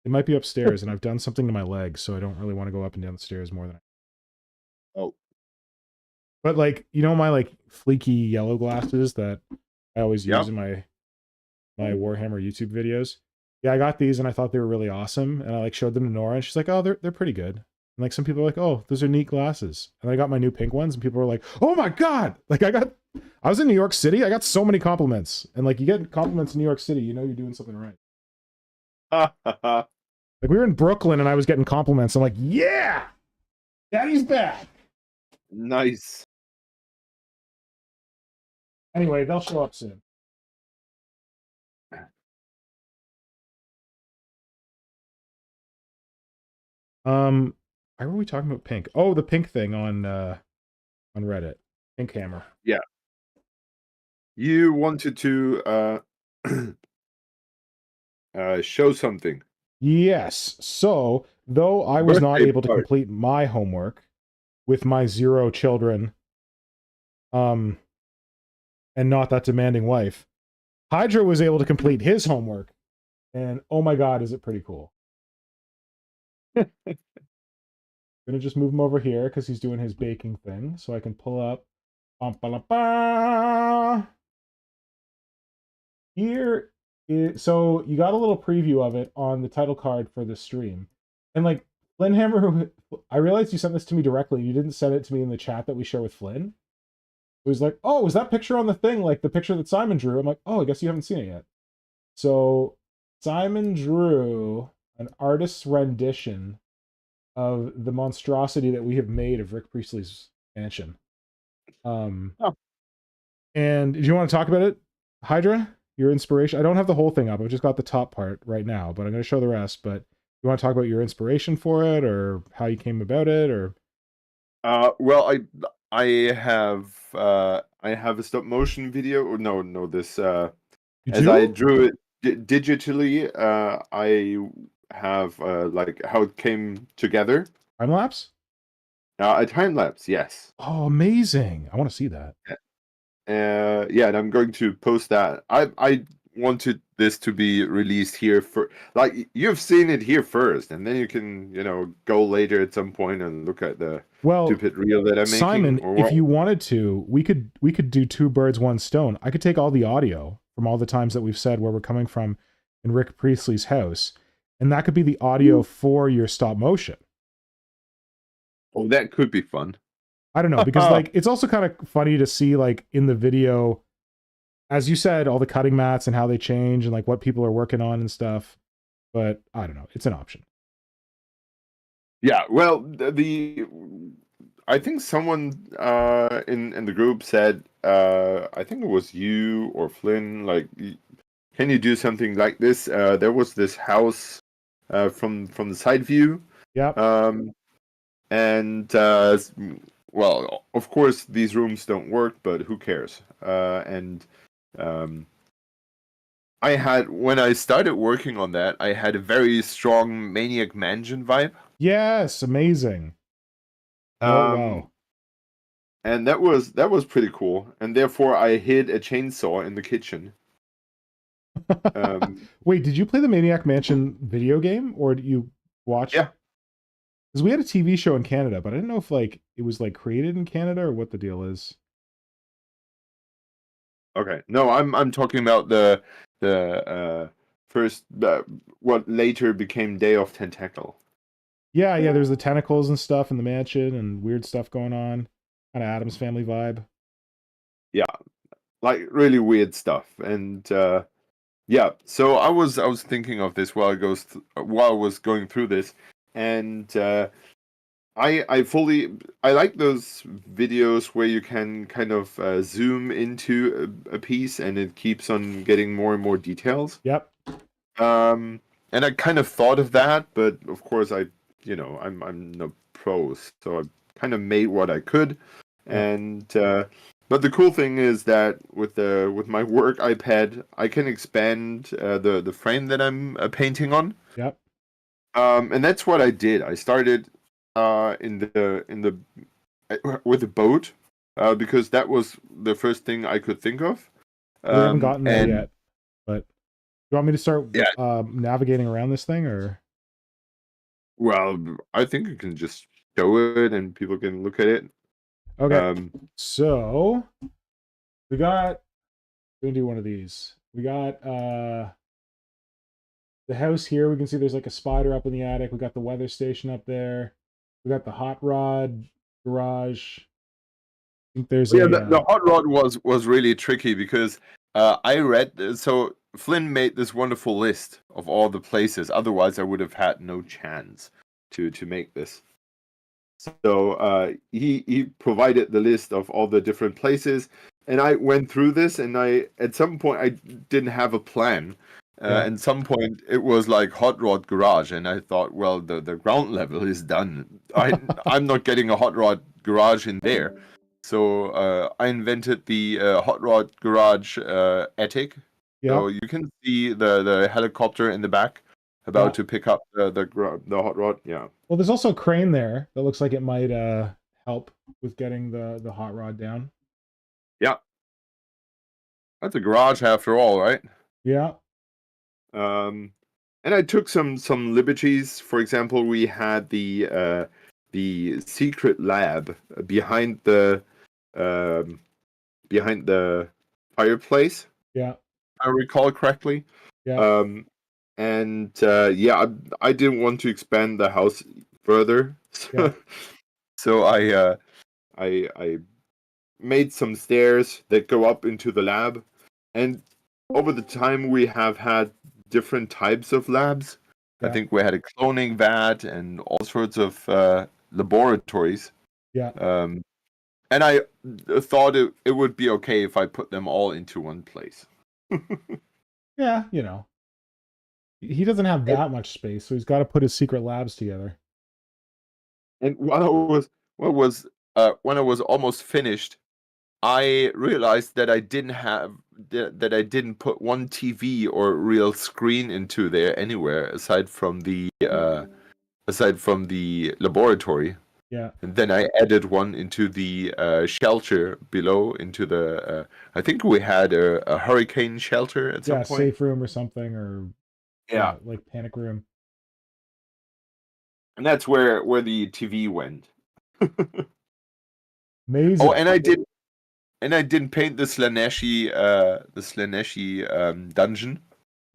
They might be upstairs, and I've done something to my legs, so I don't really want to go up and down the stairs more than Oh. But like, you know my like fleeky yellow glasses that I always use in my Warhammer YouTube videos? Yeah, I got these and I thought they were really awesome, and I like showed them to Nora, and she's like, "Oh, they're pretty good." And like some people are like, "Oh, those are neat glasses." And I got my new pink ones, and people were like, "Oh my god!" Like I was in New York City, I got so many compliments, and like you get compliments in New York City, you know you're doing something right. Like we were in Brooklyn, and I was getting compliments. I'm like, "Yeah, Daddy's back." Nice. Anyway, they'll show up soon. Why were we talking about pink? Oh, the pink thing on Reddit. Pink hammer. Yeah. You wanted to show something. Yes. So, though I was not Birthday able to party. complete my homework with my 0 children, and not that demanding wife, Hydra was able to complete his homework, and oh my god, is it pretty cool. Gonna just move him over here because he's doing his baking thing, so I can pull up. Here is, so you got a little preview of it on the title card for the stream, and like Flynnhammer, I realized you sent this to me directly. You didn't send it to me in the chat that we share with Flynn. It was like, "Oh, was that picture on the thing like the picture that Simon drew?" I'm like, "Oh, I guess you haven't seen it yet." So Simon drew an artist's rendition of the monstrosity that we have made of Rick Priestley's mansion. And do you want to talk about it, Hydra? Your inspiration? I don't have the whole thing up. I've just got the top part right now, but I'm going to show the rest. But you want to talk about your inspiration for it, or how you came about it, or? Well, I have a stop motion video. Or no, this You as do? I drew it digitally. I have like how it came together. Time lapse? A time lapse, yes. Oh, amazing! I want to see that. Yeah, and I'm going to post that. I wanted this to be released here for, like, you've seen it here first, and then you can go later at some point and look at the stupid reel that I'm making. Simon, if you wanted to, we could do 2 birds, 1 stone. I could take all the audio from all the times that we've said where we're coming from in Rick Priestley's house, and that could be the audio for your stop motion. Oh, that could be fun. I don't know, because like it's also kind of funny to see like in the video, as you said, all the cutting mats and how they change and like what people are working on and stuff. But I don't know, it's an option. Yeah, well, I think someone in the group said, I think it was you or Flynn, like, can you do something like this? There was this house from the side view. Yeah. And well, of course, these rooms don't work, but who cares? And I had, when I started working on that, I had a very strong Maniac Mansion vibe. Yes, amazing. Wow. And that was pretty cool. And therefore, I hid a chainsaw in the kitchen. Wait, did you play the Maniac Mansion video game, or did you watch? Yeah. Because we had a TV show in Canada, but I didn't know if like it was like created in Canada or what the deal is. Okay, no, I'm talking about the first what later became Day of Tentacle. Yeah, there's the tentacles and stuff in the mansion and weird stuff going on. Kind of Addams Family vibe. Yeah, like really weird stuff. And yeah, so I was thinking of this while I was going through this, and I like those videos where you can kind of zoom into a piece and it keeps on getting more and more details. Yep. And I kind of thought of that, but of course I'm no pro, so I kind of made what I could. And but the cool thing is that with my work iPad, I can expand the frame that I'm painting on. Yep. And that's what I did. I started with a boat because that was the first thing I could think of. We haven't gotten there and yet, but you want me to start Yeah. navigating around this thing, or? Well, I think I can just show it and people can look at it. Okay. So we got. We're gonna do one of these. We got the house here. We can see there's like a spider up in the attic. We got the weather station up there. We got the hot rod garage. I think there's the hot rod was really tricky because I read so Flynn made this wonderful list of all the places. Otherwise, I would have had no chance to make this. So he provided the list of all the different places, and I went through this. And at some point I didn't have a plan. At some point it was like hot rod garage, and I thought, well, the ground level is done. I'm not getting a hot rod garage in there. So I invented the hot rod garage attic. So you can see the helicopter in the back about to pick up the hot rod. Yeah. Well, there's also a crane there that looks like it might help with getting the hot rod down. Yeah. That's a garage after all, right? Yeah. And I took some liberties. For example, we had the secret lab behind the fireplace. Yeah. If I recall correctly. Yeah. And I didn't want to expand the house further, so I made some stairs that go up into the lab. And over the time, we have had different types of labs. I think we had a cloning vat and all sorts of laboratories. Yeah. And I thought it would be okay if I put them all into one place. Yeah, you know. He doesn't have that much space, so he's got to put his secret labs together. And when I was almost finished, I realized that I didn't put one TV or real screen into there anywhere aside from the laboratory. Yeah. And then I added one into the shelter below, into the I think we had a hurricane shelter at some point. Safe room or something, or like panic room. And that's where the TV went. Amazing. Oh, and I didn't paint the Slaaneshi dungeon.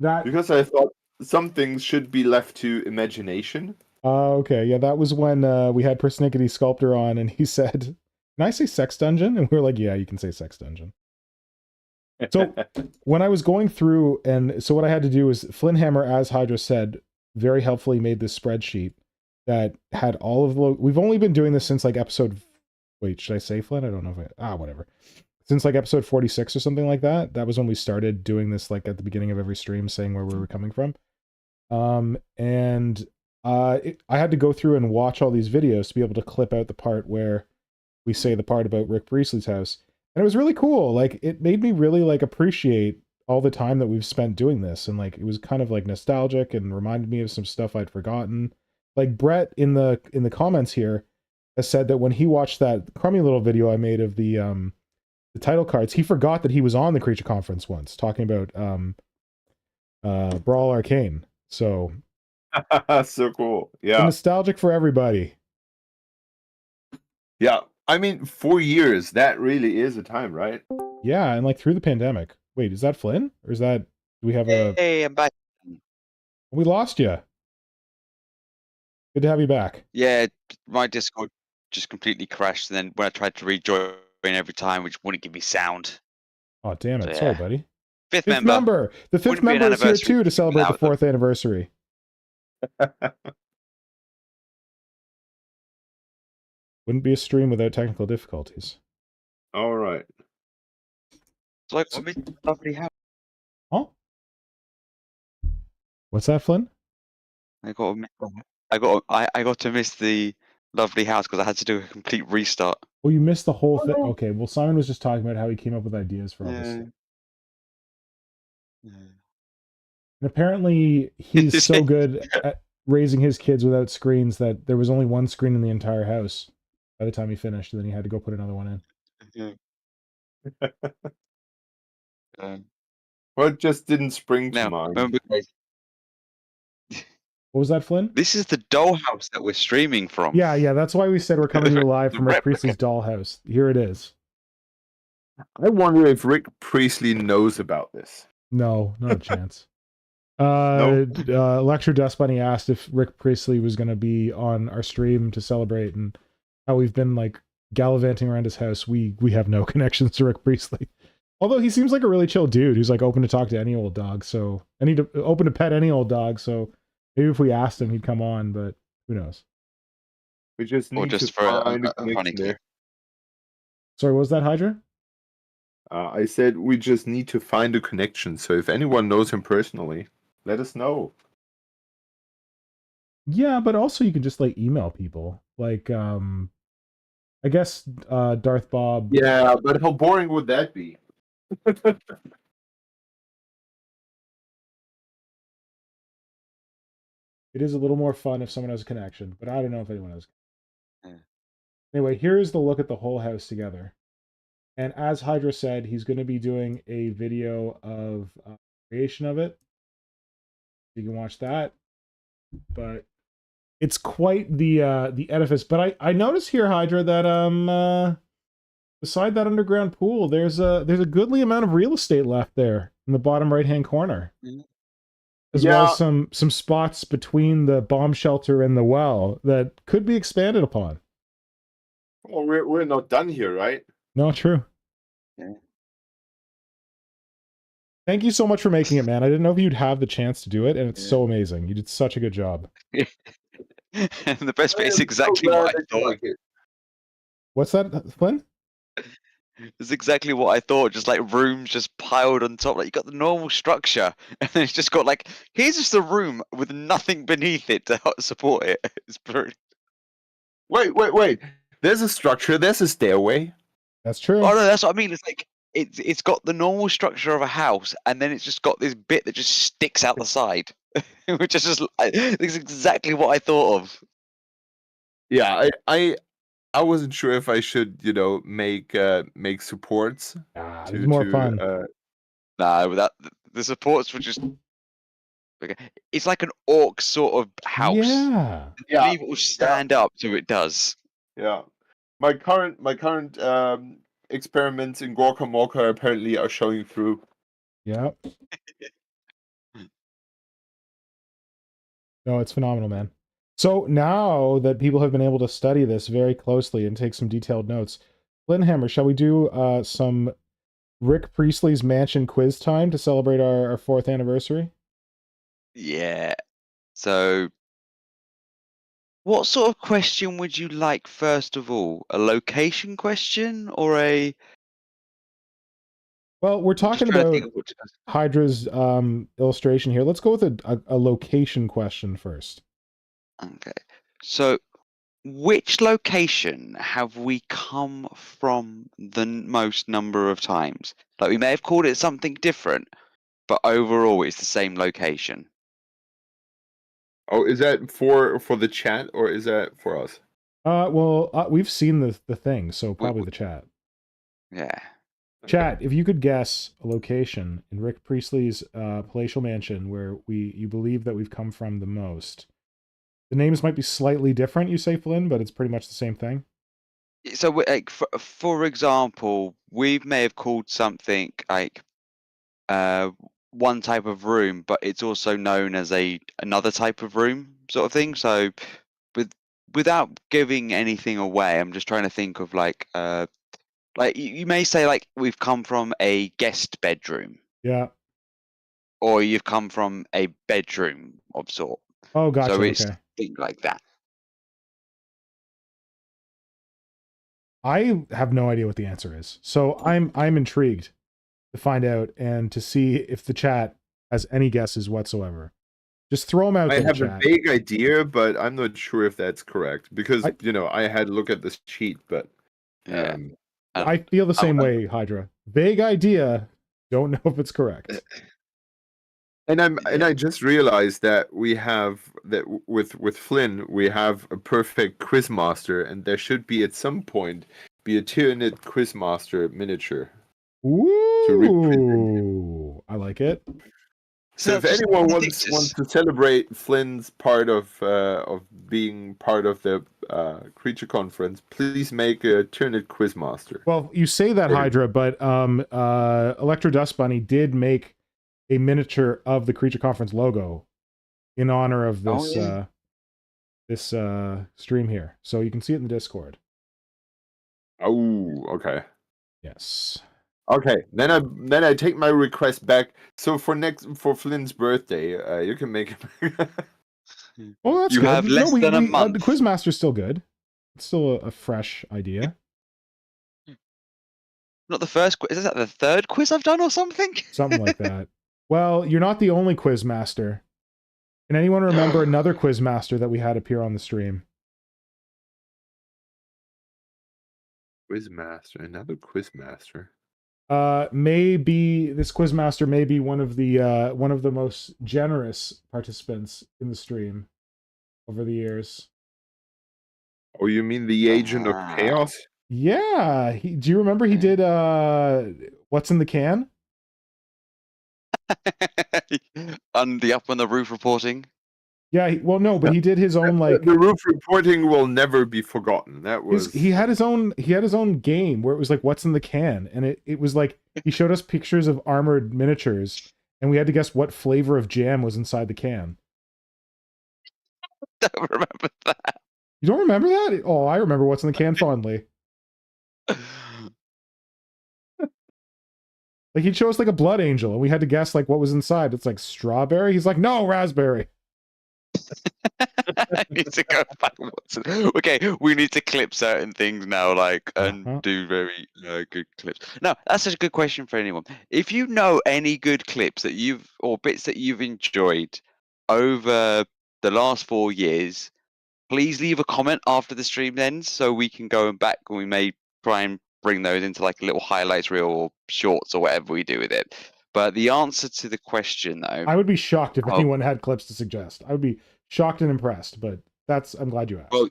Because I thought some things should be left to imagination. Okay. Yeah, that was when we had Persnickety Sculptor on, and he said, "Can I say sex dungeon?" And we were like, "Yeah, you can say sex dungeon." So when I was going through, and so what I had to do was Flynnhammer, as Hydra said, very helpfully made this spreadsheet that had all of the. We've only been doing this since like episode. Wait, should I say Flynn? I don't know if whatever. Since like episode 46 or something like that. That was when we started doing this, like at the beginning of every stream, saying where we were coming from. I had to go through and watch all these videos to be able to clip out the part where we say the part about Rick Priestley's house. And it was really cool. Like, it made me really like appreciate all the time that we've spent doing this. And like, it was kind of like nostalgic and reminded me of some stuff I'd forgotten. Like Brett in the comments here has said that when he watched that crummy little video I made of the title cards, he forgot that he was on the Creature Conference once talking about Brawl Arcane. So so cool. Yeah. Nostalgic for everybody. Yeah. I mean, 4 years, that really is a time, right? Yeah, and like through the pandemic. Wait, is that Flynn? Or is that, do we have Hey, I'm back. We lost you. Good to have you back. Yeah, my Discord just completely crashed, and then when I tried to rejoin every time, which wouldn't give me sound. Oh, damn it. So, Sorry, buddy. Fifth member. The fifth Wouldn't be an member is here anniversary too to celebrate the without 4th anniversary. Wouldn't be a stream without technical difficulties. All right. So like, what lovely house. Huh? What's that, Flynn? I got to miss the lovely house because I had to do a complete restart. Oh, you missed the whole thing. no. Okay, well, Simon was just talking about how he came up with ideas for all this stuff. And apparently, he's so good at raising his kids without screens that there was only one screen in the entire house by the time he finished, and then he had to go put another one in. Well, it just didn't spring to Now, mind. remember, guys, What was that, Flynn? this is the dollhouse that we're streaming from. Yeah, that's why we said we're coming to you live The from Rick replica. Priestley's dollhouse. Here it is. I wonder if Rick Priestley knows about this. No, not a chance. Lecture Dust Bunny asked if Rick Priestley was going to be on our stream to celebrate, and how we've been like gallivanting around his house. We have no connections to Rick Priestley, although he seems like a really chill dude who's like open to talk to any old dog. So open to pet any old dog. So maybe if we asked him, he'd come on, but who knows? We just need Or just to for find a funny connection clip. there. Sorry, what was that, Hydra? I said we just need to find a connection. So if anyone knows him personally, let us know. Yeah, but also you can just like email people. Like, I guess Darth Bob. Yeah, but how boring would that be? It is a little more fun if someone has a connection, but I don't know if anyone has. Yeah. Anyway, here's the look at the whole house together. And as Hydra said, he's going to be doing a video of creation of it. You can watch that. But it's quite the edifice. But I noticed here, Hydra, that beside that underground pool, there's a goodly amount of real estate left there in the bottom right hand corner. Mhm. As well as some spots between the bomb shelter and the well that could be expanded upon. Well, we're not done here, right? No, true. Yeah. Thank you so much for making it, man. I didn't know if you'd have the chance to do it, and it's so amazing. You did such a good job. And the best bit is I am exactly so what I glad that you thought. like it. What's that, Flynn? It's exactly what I thought. Just like rooms just piled on top. Like you got the normal structure, and then it's just got like here's just a room with nothing beneath it to help support it. It's brilliant. Wait. There's a structure. There's a stairway. That's true. Oh no, that's what I mean. It's like it's got the normal structure of a house, and then it's just got this bit that just sticks out the side, which is just it's exactly what I thought of. Yeah, I wasn't sure if I should, make supports. It's more fun. Nah, that the supports were just. It's like an orc sort of house. Yeah. Yeah, I believe it will stand up, so it does. yeah. My current experiments in Gorka Morka apparently are showing through. Yeah. No, it's phenomenal, man. So now that people have been able to study this very closely and take some detailed notes, Flynnhammer, shall we do some Rick Priestley's Mansion quiz time to celebrate our 4th anniversary? Yeah. So, what sort of question would you like first of all? A location question or a? Well, we're I'm just talking trying to about think of what to ask. Hydra's illustration here. Let's go with a location question first. Okay. So, which location have we come from the most number of times? Like we may have called it something different, but overall it's the same location. Oh, is that for the chat or is that for us? Well, we've seen the thing, so probably we- the chat. Yeah. Chat, if you could guess a location in Rick Priestley's palatial mansion where you believe that we've come from the most. The names might be slightly different, you say, Flynn, but it's pretty much the same thing. So, like for example, we may have called something like one type of room, but it's also known as another type of room, sort of thing. So, without giving anything away, I'm just trying to think of like you may say like we've come from a guest bedroom, Yeah. or you've come from a bedroom of sort. Oh, gotcha. So it's Okay. things like that. I have no idea what the answer is, so I'm intrigued to find out and to see if the chat has any guesses whatsoever. Just throw them out I there, have chat. a vague idea, but I'm not sure if that's correct because I had to look at this sheet, but Yeah. Um, I feel the same way, Hydra. Vague idea. Don't know if it's correct. and Yeah. I just realized that we have that with Flynn we have a perfect quizmaster, and there should be at some point be a Tyranid quizmaster miniature to represent him. Ooh, I like it. So if that's just anyone ridiculous. wants to celebrate Flynn's part of being part of the creature conference, please make a Tyranid quizmaster. Well, you say that, Hydra, but Electro Dust Bunny did make a miniature of the Creature Conference logo in honor of this this stream here. So you can see it in the Discord. Oh, okay. Yes. Okay, then I take my request back. So for Flynn's birthday, you can make him. Oh, that's You good. have less than a The month. Quizmaster's still good. It's still a fresh idea. Not the first quiz. Is that the third quiz I've done or something? Something like that. Well, you're not the only Quizmaster. Can anyone remember another Quizmaster that we had appear on the stream? Quizmaster, another quizmaster. Maybe this Quizmaster may be one of the most generous participants in the stream over the years. Oh, you mean the Agent of Chaos? Yeah, do you remember he did What's in the Can? On the up on the roof reporting. Yeah, well, no, but he did his own like The roof reporting will never be forgotten. That was he had his own game where it was like What's in the Can, and it was like he showed us pictures of armored miniatures, and we had to guess what flavor of jam was inside the can. Don't remember that. You don't remember that? Oh, I remember What's in the Can fondly. Like he'd show us like a blood angel, and we had to guess like what was inside. It's like strawberry. He's like, no, raspberry. I need to go back. Okay, we need to clip certain things now, like, and do very good clips. No, that's such a good question for anyone. If you know any good clips that or bits that you've enjoyed over the last 4 years, please leave a comment after the stream ends so we can go back and we may try and bring those into like a little highlights reel or shorts or whatever we do with it. But the answer to the question, though, I would be shocked if anyone had clips to suggest. I would be shocked and impressed, but I'm glad you asked. Well,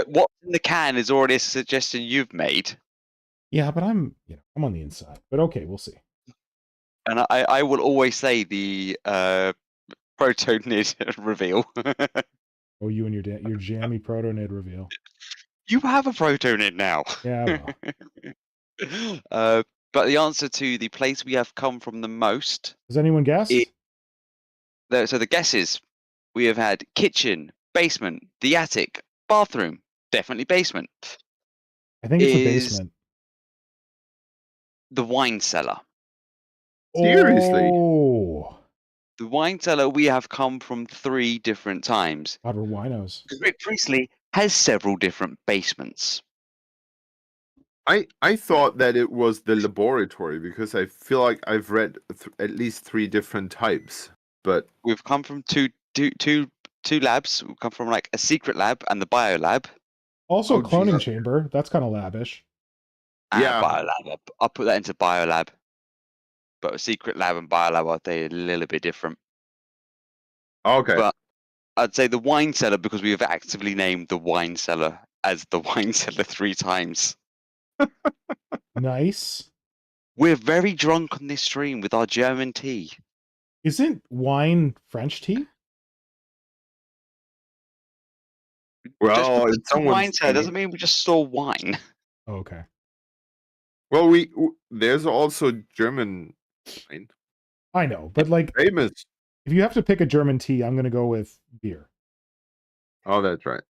what's in the can is already a suggestion you've made. Yeah, but I'm on the inside. But okay, we'll see. And I will always say the proto-nid reveal. Oh, you and your jammy proto-nid reveal. You have a proto-nid now. Yeah, well. But the answer to the place we have come from the most... Has anyone guessed? So the guesses, we have had kitchen, basement, the attic, bathroom, definitely basement. I think it's the basement. The wine cellar. Seriously? Oh. The wine cellar we have come from 3 different times. God, we're winos. Rick Priestley has several different basements. I thought that it was the laboratory because I feel like I've read at least 3 different types. But we've come from two labs. We've come from like a secret lab and the bio lab. Also, cloning chamber. That's kind of lavish. Yeah, bio lab. I'll put that into bio lab. But a secret lab and bio lab, I'd say a little bit different. Okay. But I'd say the wine cellar because we have actively named the wine cellar as the wine cellar 3 times. Nice. We're very drunk on this stream with our German tea. Isn't wine French tea? Well, it's wine cellar doesn't mean we just store wine. Oh, okay. Well, there's also German wine. I know, but like famous. If you have to pick a German tea, I'm going to go with beer. Oh, that's right.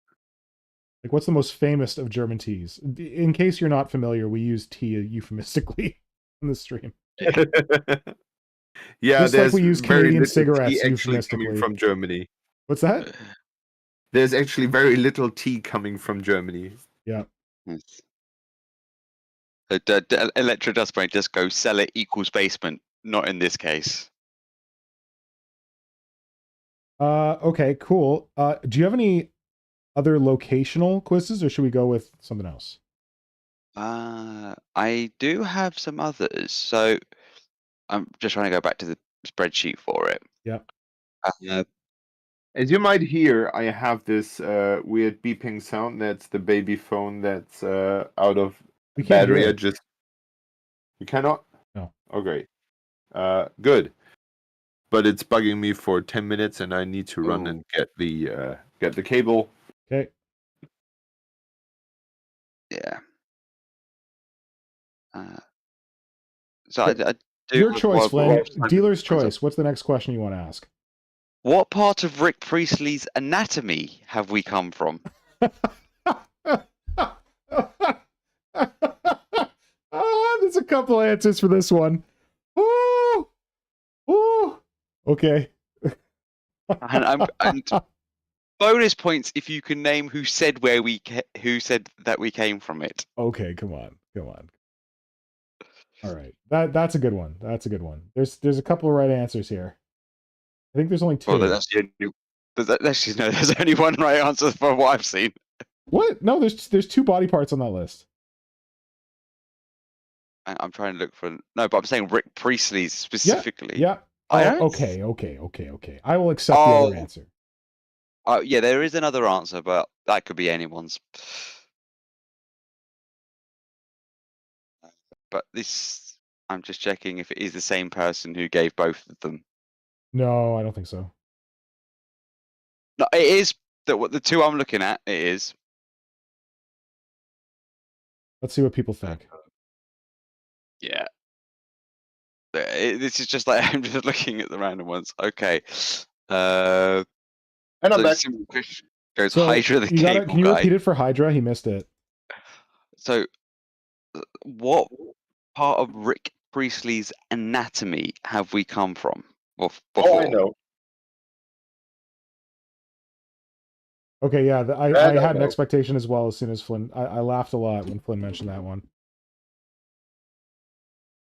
Like, what's the most famous of German teas? In case you're not familiar, we use tea euphemistically in the stream. Yeah, just like we use Canadian cigarettes euphemistically coming from Germany. What's that? There's actually very little tea coming from Germany. Yeah. Electro Dust Bunny just go cellar equals basement. Not in this case. Okay, cool. Do you have any other locational quizzes, or should we go with something else? I do have some others. So I'm just trying to go back to the spreadsheet for it. Yep. As you might hear, I have this weird beeping sound. That's the baby phone that's out of We can't battery. hear I it. just you cannot. No. Oh, great. Good. But it's bugging me for 10 minutes, and I need to run Ooh. and get the cable. Okay. Yeah. So I do Your have choice, one Flynn. more. Dealer's choice. What's the next question you want to ask? What part of Rick Priestley's anatomy have we come from? There's a couple answers for this one. Ooh, ooh. Okay. And bonus points if you can name who said who said that we came from it. Okay, come on. All right, that's a good one. That's a good one. There's a couple of right answers here. I think there's only two. Well, there's only one right answer for what I've seen. What? No, there's two body parts on that list. I'm trying to look for no, but I'm saying Rick Priestley's specifically. Yeah. I Oh, don't- okay. I will accept the other answer. Yeah, there is another answer, but that could be anyone's. But this, I'm just checking if it is the same person who gave both of them. No, I don't think so. No, it is the two I'm looking at. It is. Let's see what people think. Yeah. This is just like I'm just looking at the random ones. Okay. And I'm So back. simple question goes So Hydra the you gotta, cable can you guy. repeat it for Hydra? He missed it. So, what part of Rick Priestley's anatomy have we come from? Well, before? Oh, I know. Okay, yeah, That I I had an know. expectation as well as soon as Flynn. I laughed a lot when Flynn mentioned that one.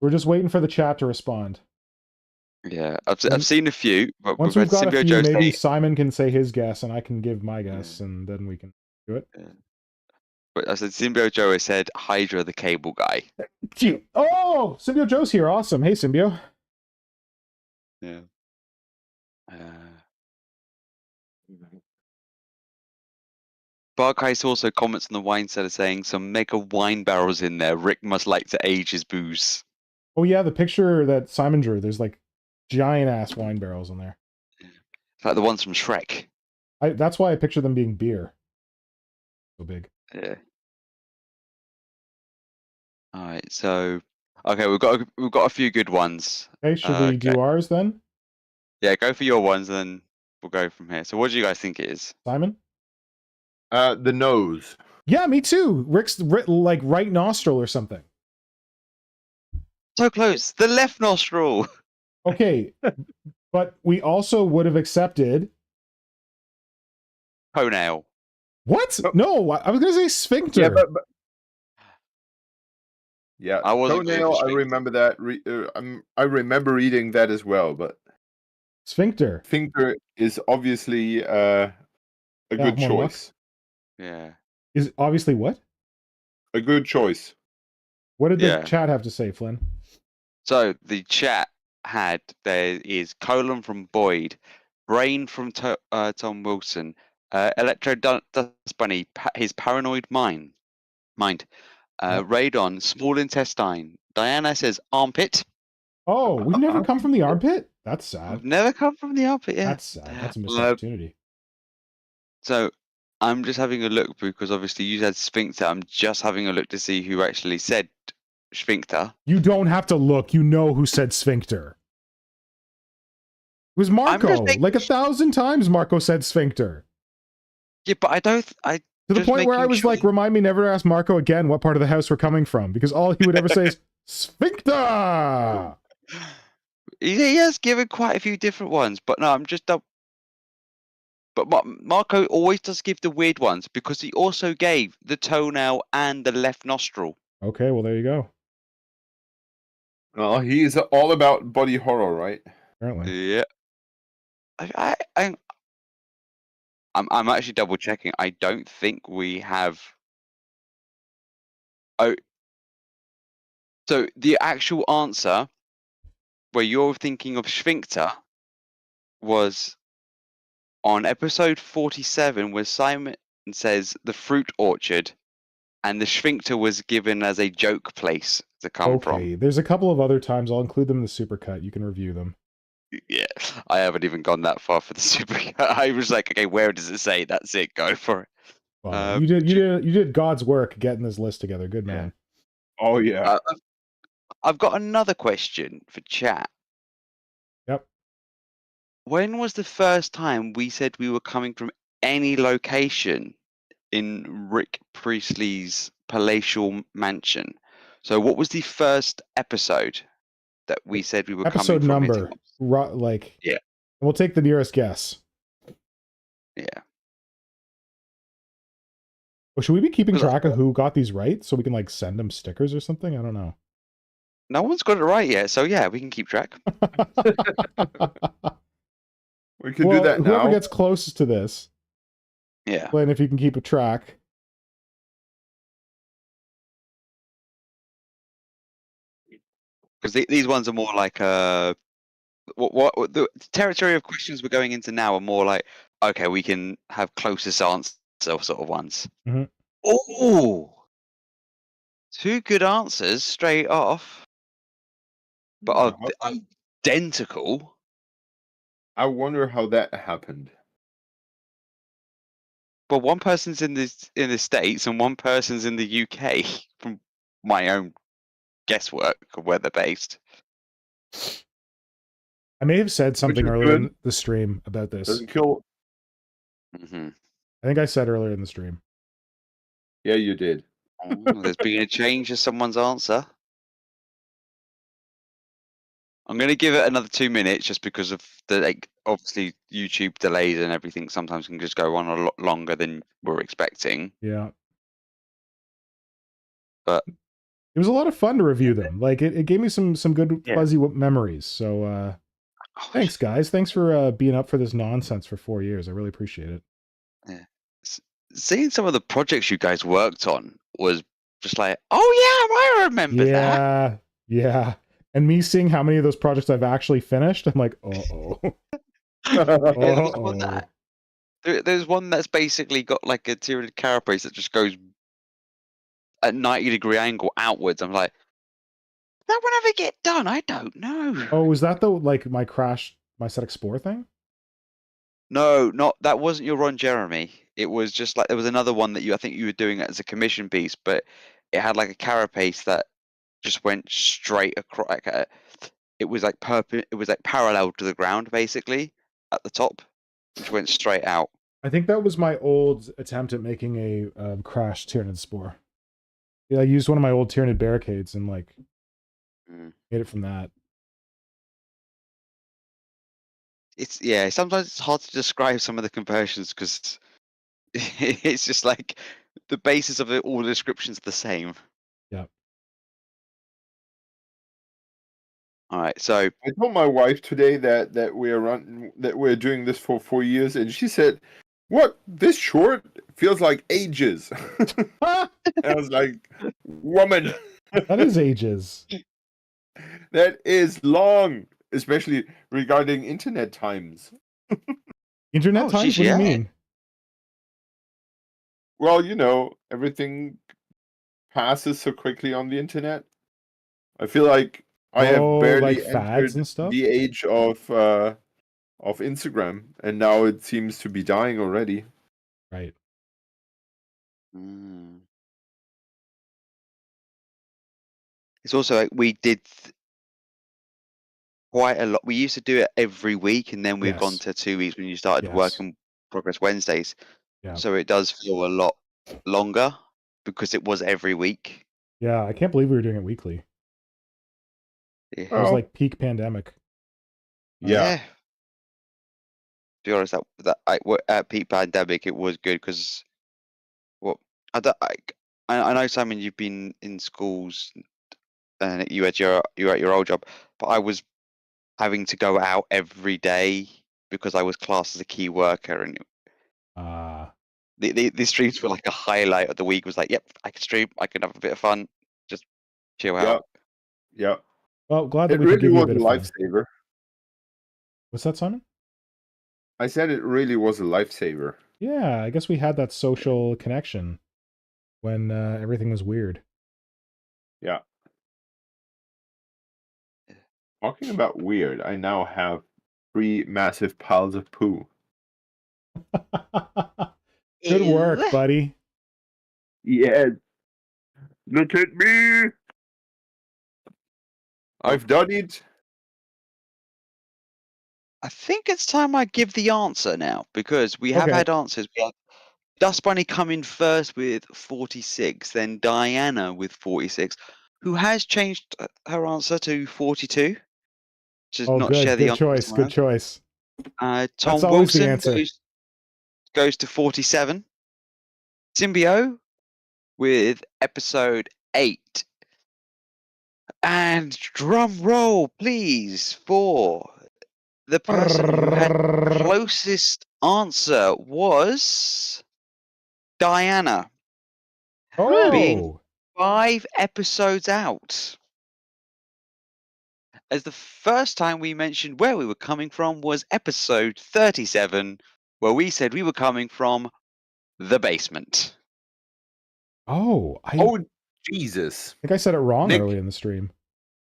We're just waiting for the chat to respond. Yeah, I've seen a few, but Once we've we've had got a Symbio few, Joe maybe say, Simon can say his guess and I can give my guess, and then we can do it. but I said Symbio Joe has said Hydra the cable guy. Oh, Symbio Joe's here. Awesome. Hey, Symbio. Yeah. Barkheist also comments on the wine cellar saying some mega wine barrels in there. Rick must like to age his booze. Oh yeah, the picture that Simon drew. There's like giant ass wine barrels in there. It's like the ones from Shrek. That's why I picture them being beer. So big. Yeah. All right. So, okay, we've got a few good ones. Okay, should we do ours then? Yeah, go for your ones, and then we'll go from here. So, what do you guys think it is? Simon? The nose. Yeah, me too. Rick's like right nostril or something. So close. The left nostril. Okay, but we also would have accepted. Toenail. What? No, I was gonna say sphincter. Yeah, but yeah, I wasn't going toenail. for I sphincter. remember that. I remember reading that as well. But Sphincter. sphincter is obviously a good more luck. choice. Yeah. Is obviously what? A good choice. What did the Yeah. chat have to say, Flynn? So the chat there is colon from Boyd, brain from Tom Wilson, Electro Dust Bunny, his paranoid mind, Radon, small intestine. Diana says armpit. Oh, we've never come from the armpit? That's sad. I've never come from the armpit. Yeah, That's sad. That's a missed opportunity. So I'm just having a look because obviously you said sphincter. I'm just having a look to see who actually said sphincter. You don't have to look. You know who said sphincter. It was Marco. Like 1,000 times Marco said sphincter. Yeah, but to the point where I was like, remind me never to ask Marco again what part of the house we're coming from, because all he would ever say is sphincter. He has given quite a few different ones, but no, I'm just But Marco always does give the weird ones because he also gave the toenail and the left nostril. Okay, well there you go. Well, he's all about body horror, right? Apparently. Yeah. I'm actually double checking. I don't think we have. Oh, So the actual answer, where you're thinking of sphincter, was on episode 47, where Simon says the fruit orchard, and the sphincter was given as a joke place to come Okay, there's a couple of other times. I'll include them in the supercut. You can review them. Yeah, I haven't even gone that far for the supercut. I was like, okay, where does it say? That's it. Go for it. Well, you did God's work getting this list together. Good man. Oh yeah. I've got another question for chat. Yep. When was the first time we said we were coming from any location in Rick Priestley's palatial mansion? So what was the first episode that we said we were Episode coming from? number, like, Yeah. We'll take the nearest guess. Yeah. Well, should we be keeping track of who got these right so we can like send them stickers or something? I don't know. No one's got it right yet, so yeah, we can keep track. We can do that now. Whoever gets closest to this. Yeah. Glenn, if you can keep a track. Because these ones are more like what the territory of questions we're going into now are more like, okay, we can have closest answer sort of ones. Mhm. Oh, 2 good answers straight off, but are identical. I wonder how that happened. But one person's in the States and one person's in the UK, from my own guesswork of where they're based. I may have said something is earlier good. in the stream about this. Doesn't kill. Mm-hmm. I think I said earlier in the stream. Yeah, you did. There's been a change of someone's answer. I'm going to give it another 2 minutes just because of the obviously YouTube delays and everything. Sometimes can just go on a lot longer than we're expecting. Yeah. But it was a lot of fun to review them. Like it gave me some good fuzzy memories. So thanks guys. Thanks for being up for this nonsense for 4 years. I really appreciate it. Yeah. Seeing some of the projects you guys worked on was just like, oh yeah, I remember that. Yeah. And me seeing how many of those projects I've actually finished, I'm like, There's one that's basically got like a tiered carapace that just goes at 90-degree angle outwards. I'm like, that will never get done. I don't know. Oh, was that my set Explorer thing? No, that wasn't your Ron Jeremy. It was just like there was another one that I think you were doing it as a commission piece, but it had like a carapace that just went straight across. It was like parallel to the ground basically at the top, which went straight out. I think that was my old attempt at making a crash Tyranid spore. Yeah, I used one of my old Tyranid barricades and like made it from that. Sometimes it's hard to describe some of the conversions because it's just like the basis of all the descriptions are the same. Yeah. All right, so I told my wife today that we're doing this for 4 years, and she said, "What? This short feels like ages." I was like, "Woman, that is ages. That is long, especially regarding internet times." Internet times? What do you mean? Well, everything passes so quickly on the internet. I feel like I have barely like fads and stuff? the age of Instagram, and now it seems to be dying already. Right. It's also like we did quite a lot. We used to do it every week, and then we've gone to 2 weeks when you started working Progress Wednesdays. Yeah. So it does feel a lot longer because it was every week. Yeah, I can't believe we were doing it weekly. Yeah. It was like peak pandemic. Yeah. To be honest, at peak pandemic, it was good because, I know, Simon, you've been in schools and you at your old job, but I was having to go out every day because I was classed as a key worker, and the streams were like a highlight of the week. It was like, yep, I can stream, I can have a bit of fun, just chill out. Yeah. Well, glad that It we could really give you a was bit a of fun. lifesaver. What's that, Simon? I said it really was a lifesaver. Yeah, I guess we had that social connection when everything was weird. Yeah. Talking about weird, I now have 3 massive piles of poo. Good work, buddy. Yes. Look at me. I've done it. I think it's time I give the answer now because we have Okay. had answers. We had Dust Bunny come in first with 46, then Diana with 46, who has changed her answer to 42. To Oh, not share good. the Good answer with choice. someone Good else. choice. That's Tom always the Wilson answer. goes to 47. Symbio with episode 8. And drum roll, please, for the person who had closest answer was Diana, being Oh, 5 episodes out. As the first time we mentioned where we were coming from was episode 37, where we said we were coming from the basement. oh, I Oh, Jesus. think I said it wrong Nick. early in the stream.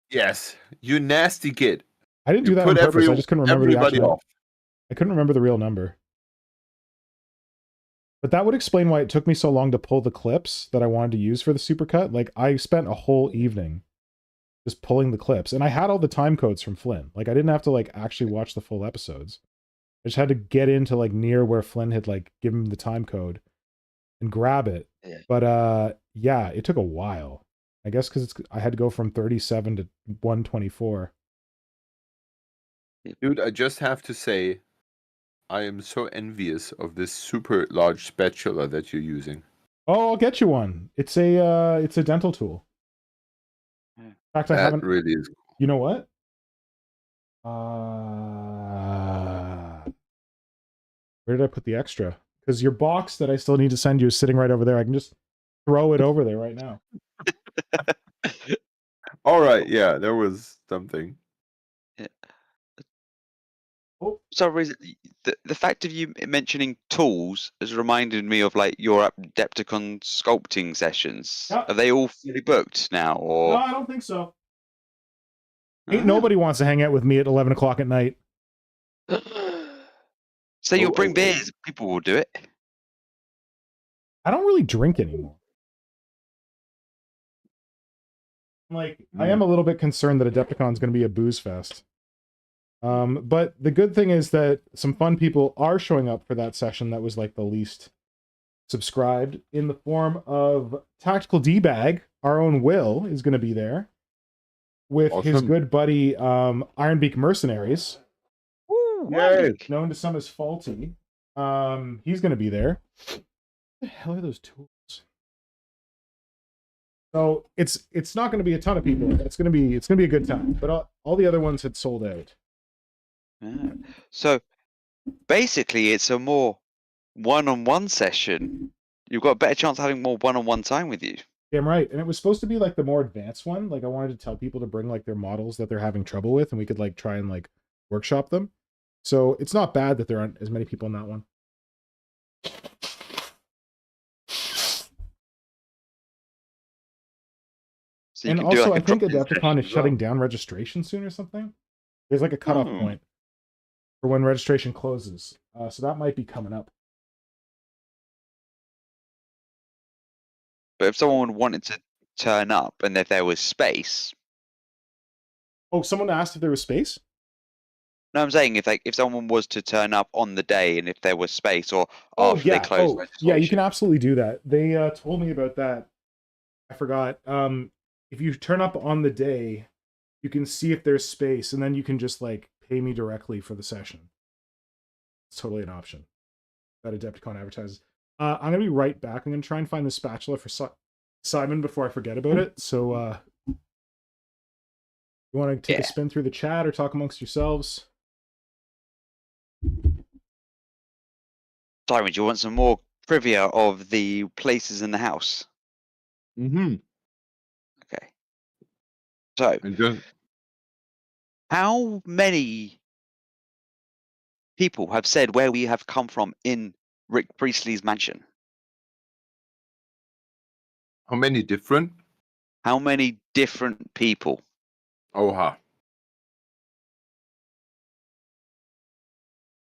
Yes. You nasty kid. I didn't You do that on put purpose. I just couldn't remember the everybody actual. off. I couldn't remember the real number. But that would explain why it took me so long to pull the clips that I wanted to use for the supercut. Like, I spent a whole evening just pulling the clips, and I had all the time codes from Flynn. Like, I didn't have to like actually watch the full episodes. I just had to get into like near where Flynn had like given the time code and grab it. Yeah. But yeah, it took a while. I guess because I had to go from 37 to 124. Dude, I just have to say, I am so envious of this super large spatula that you're using. Oh, I'll get you one. It's a dental tool. In fact, I That haven't. really is. You know what? Where did I put the extra? Because your box that I still need to send you is sitting right over there. I can just throw it over there right now. All right, yeah, there was something. Oh, For some reason, the fact of you mentioning tools has reminded me of like your Adepticon sculpting sessions. Yeah. Are they all fully booked now, no, or I don't think so. Ain't nobody wants to hang out with me at 11 o'clock at night. So you'll bring beers, people will do it. I don't really drink anymore. Like, I am a little bit concerned that Adepticon's going to be a booze fest. But the good thing is that some fun people are showing up for that session that was like the least subscribed, in the form of Tactical D-Bag. Our own Will is going to be there with his Awesome. good buddy Ironbeak Mercenaries, Yay. known to some as Faulty. He's going to be there. What the hell are those tools? So it's not going to be a ton of people. It's going to be a good time. But all the other ones had sold out. Yeah. So basically, it's a more one-on-one session. You've got a better chance of having more one-on-one time with you. Damn right. And it was supposed to be like the more advanced one. Like, I wanted to tell people to bring like their models that they're having trouble with, and we could like try and like workshop them. So it's not bad that there aren't as many people in that one. So you And can do also, like a I think drop-in Adepticon session is as well. shutting down registration soon or something. There's like a cutoff point for when registration closes. So that might be coming up. But if someone wanted to turn up and if there was space, Oh, someone asked if there was space? no, I'm saying if someone was to turn up on the day and if there was space, or Oh, after they yeah. close Oh, registration. yeah, you can absolutely do that. They told me about that. I forgot. If you turn up on the day, you can see if there's space, and then you can just like pay me directly for the session. It's totally an option that Adepticon advertises. I'm gonna be right back. I'm gonna try and find the spatula for Simon before I forget about it. So, you want to take a spin through the chat or talk amongst yourselves? Simon, do you want some more trivia of the places in the house? Mm-hmm. Okay. So, And just, how many people have said where we have come from in Rick Priestley's mansion? how many different? How many different people? Oha.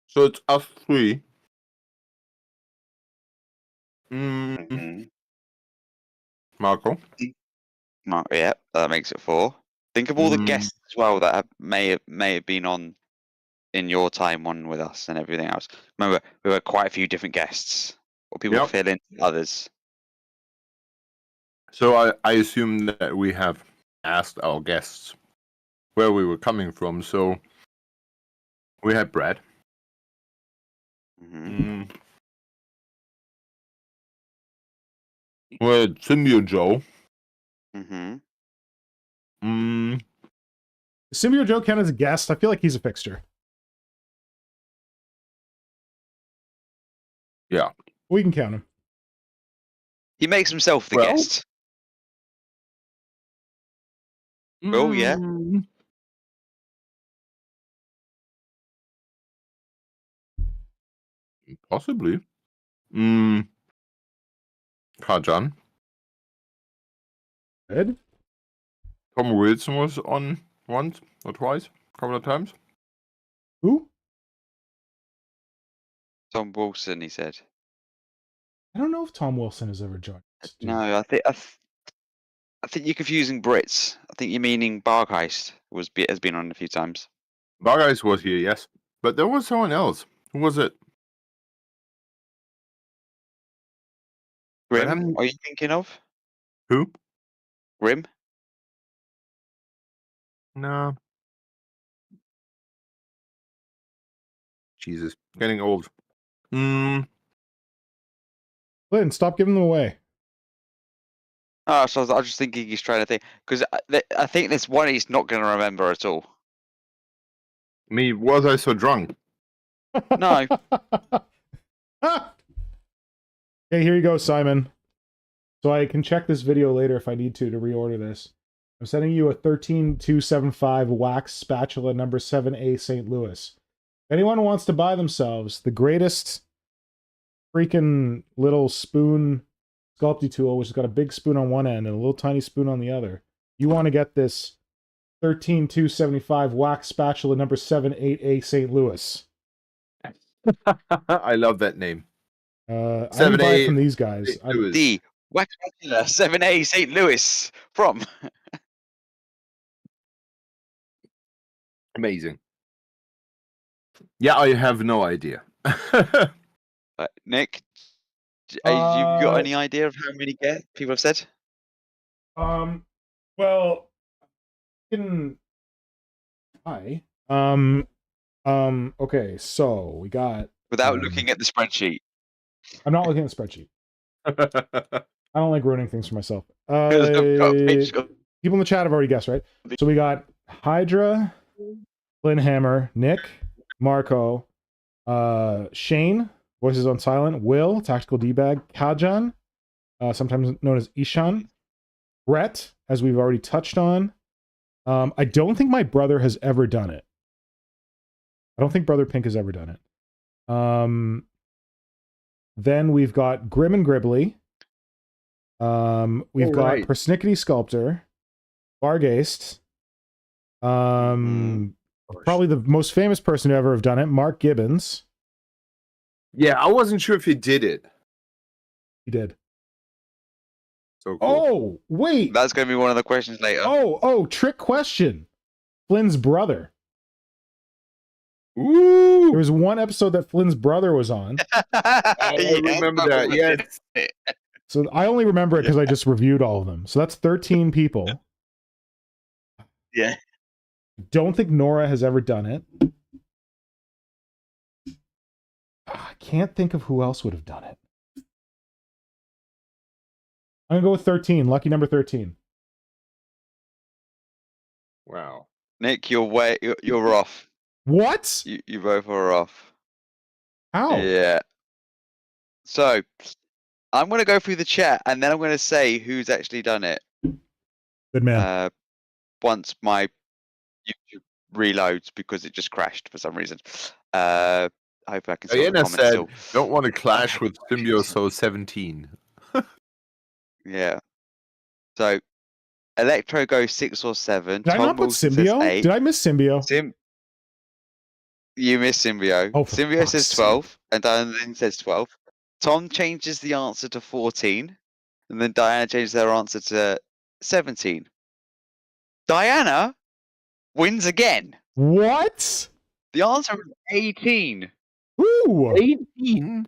So it's us three. Mhm. Marco. Yeah, that makes it 4. Think of all the guests as well that may have been on in your time on with us and everything else. Remember, we had quite a few different guests, or people Yep. fill in others. So I assume that we have asked our guests where we were coming from. So we had Brad. Hmm. We had Symbio Joe. Hmm. Symbio Joe count as a guest? I feel like he's a fixture. Yeah. We can count him. He makes himself the Well, guest. Oh, yeah. Possibly. Kajan. Good. Tom Wilson was on once or twice, a couple of times. Who? Tom Wilson, he said. I don't know if Tom Wilson has ever joined us, dude. No, I think you're confusing Brits. I think you're meaning Bargeist has been on a few times. Bargeist was here, yes. But there was someone else. Who was it? But Grim, are you thinking of? Who? Grim? No. Jesus. Getting old. Flynn, stop giving them away. Oh, so I was just thinking he's trying to think. Because I think this one he's not going to remember at all. Me, was I so drunk? No. Okay, here you go, Simon. So I can check this video later if I need to reorder this. I'm sending you a 13275 wax spatula number 7A St. Louis. If anyone wants to buy themselves the greatest freaking little spoon sculpting tool, which has got a big spoon on one end and a little tiny spoon on the other, you want to get this 13275 wax spatula number 78A St. Louis. I love that name. I didn't buy it from these guys. St. Louis. D. Wax Spatula 7A St. Louis from. Amazing. Yeah, I have no idea. Nick, you got any idea of how many people have said? Well, in hi. Okay, so we got Without looking at the spreadsheet. I'm not looking at the spreadsheet. I don't like ruining things for myself. I've got People in the chat have already guessed, right? So we got Hydra, Flynnhammer, Nick, Marco, Shane, Voices on Silent, Will, Tactical D-Bag, Kajan, sometimes known as Ishan, Brett, as we've already touched on. I don't think my brother has ever done it. I don't think Brother Pink has ever done it. Then we've got Grim and Gribbly. We've got Persnickety Sculptor, Bargeist. Probably the most famous person to ever have done it, Mark Gibbons. Yeah, I wasn't sure if he did it. He did. So cool. Oh, wait. That's going to be one of the questions later. Oh, trick question. Flynn's brother. Ooh. There was one episode that Flynn's brother was on. I remember that, yes. So I only remember it because I just reviewed all of them. So that's 13 people. Yeah. Don't think Nora has ever done it. I can't think of who else would have done it. I'm gonna go with 13. Lucky number 13. Wow. Nick, you're off. What? You both are off. How? Yeah. So, I'm going to go through the chat and then I'm going to say who's actually done it. Good man. once my YouTube reloads because it just crashed for some reason. I hope I can see all the Diana comments said, still. "Don't want to clash with Symbioso 17." Yeah. So Electro goes 6 or 7. Did I Tom not put Wilson says Symbio? 8. Did I miss Symbio? You missed Symbio. Oh, for Symbio fuck's says sake. 12, and Diana then says 12. Tom changes the answer to 14, and then Diana changes their answer to 17. Diana wins again. What? The answer is 18. Ooh. 18.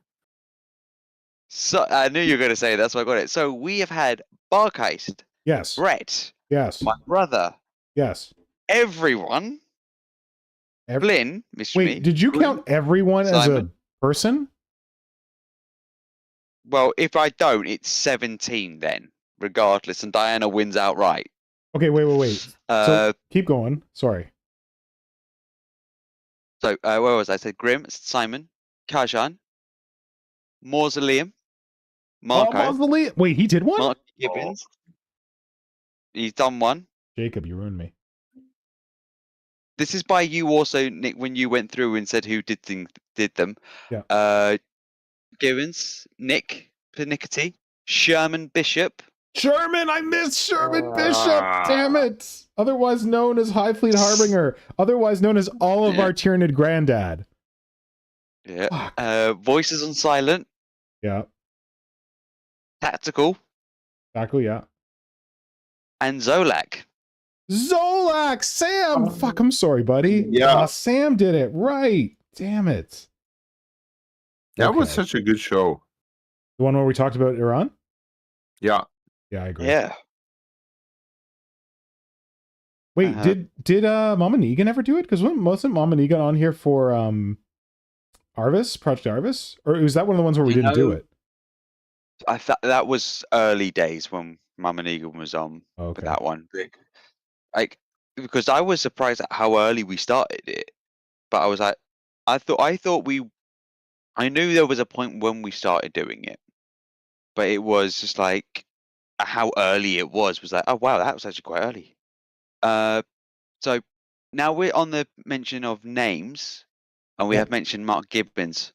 So I knew you were going to say it, that's why I got it. So we have had Barkeist, Yes. Brett, Yes. my brother, Yes. everyone, Flynn, Mr. Wait, Me. did you Flynn, count everyone as a Simon. person? Well, if I don't, it's 17 then, regardless, and Diana wins outright. Okay, wait. So keep going. Sorry. So where was I? I said Grim, Simon, Kajan, Mausoleum, Marco, Mausoleum. Wait, he did one? Mark Gibbons. He's done one. Jacob, you ruined me. This is by you also, Nick, when you went through and said who did them. Yeah. Gibbons, Nick, Pernickety, Sherman Bishop. Sherman, I missed Sherman Bishop. Damn it. Otherwise known as Highfleet Harbinger. Otherwise known as all of our Tyrannid Granddad. Yeah. Fuck. Voices on Silent. Yeah. Tactical. Exactly, yeah. And Zolak. Zolak! Sam! Fuck, I'm sorry, buddy. Yeah. Sam did it. Right. Damn it. That was Okay. such a good show. The one where we talked about Iran? Yeah. Yeah, I agree. Yeah. Wait, did Mama Negan ever do it? Because wasn't Mama Negan on here for Arvis, Project Arvis? Or was that one of the ones where we didn't do it? I thought that was early days when Mama Negan was on for that one. Like, because I was surprised at how early we started it. But I was like, I knew there was a point when we started doing it. But it was just like how early it was like, oh wow, that was actually quite early. So now we're on the mention of names, and we have mentioned Mark Gibbons.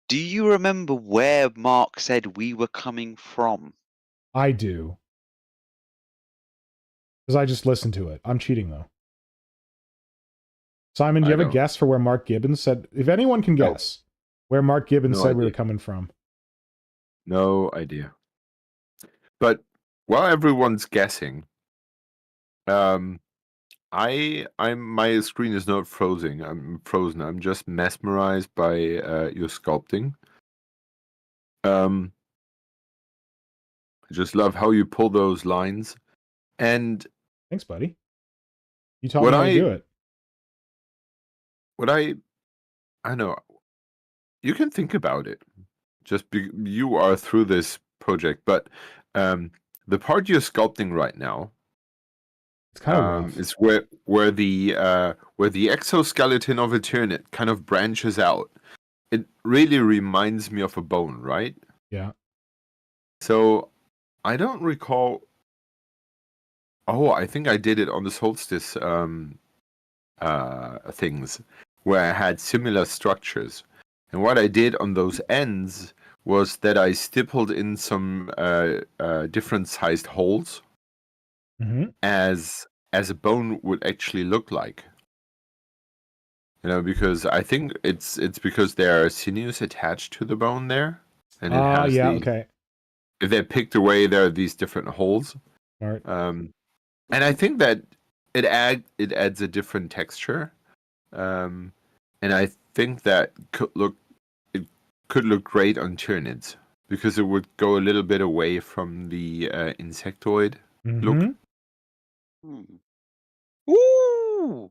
Do you remember where Mark said we were coming from? I do. Because I just listened to it. I'm cheating, though. Simon, do you have a guess for where Mark Gibbons said... If anyone can guess where Mark Gibbons said we were coming from. No idea. But while everyone's guessing, my screen is not frozen. I'm frozen. I'm just mesmerized by your sculpting. I just love how you pull those lines. And thanks, buddy. You taught me how to do it. I know. You can think about it. You are through this project, but the part you're sculpting right now, it's kind of rough. is where the exoskeleton of a Tyrannid kind of branches out. It really reminds me of a bone, right? Yeah. So I don't recall. Oh, I think I did it on the solstice things where I had similar structures. And what I did on those ends was that I stippled in some different sized holes as a bone would actually look like. You know, because I think it's because there are sinews attached to the bone there, and it has if they're picked away, there are these different holes. All right. And I think that it adds a different texture, and I think that could look great on Tyrannids because it would go a little bit away from the insectoid look. Woo!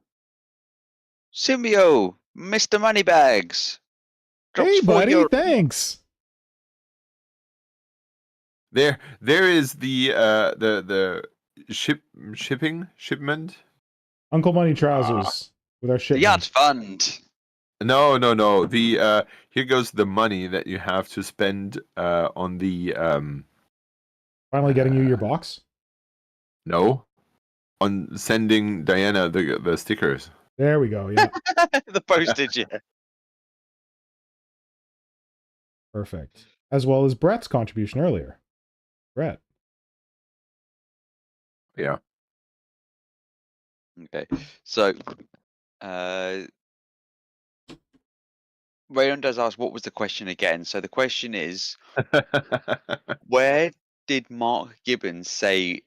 Symbio, Mr. Moneybags. Hey, buddy, thanks. There is the shipment. Uncle Money Trousers with our shipment. The yacht fund. No. The here goes the money that you have to spend on the finally getting you your box? No. on sending Diana the stickers. There we go. Yeah, The postage, yeah. perfect. As well as Brett's contribution earlier. Brett. Yeah. Okay, so Rayon does ask, what was the question again? So the question is, where did Mark Gibbons say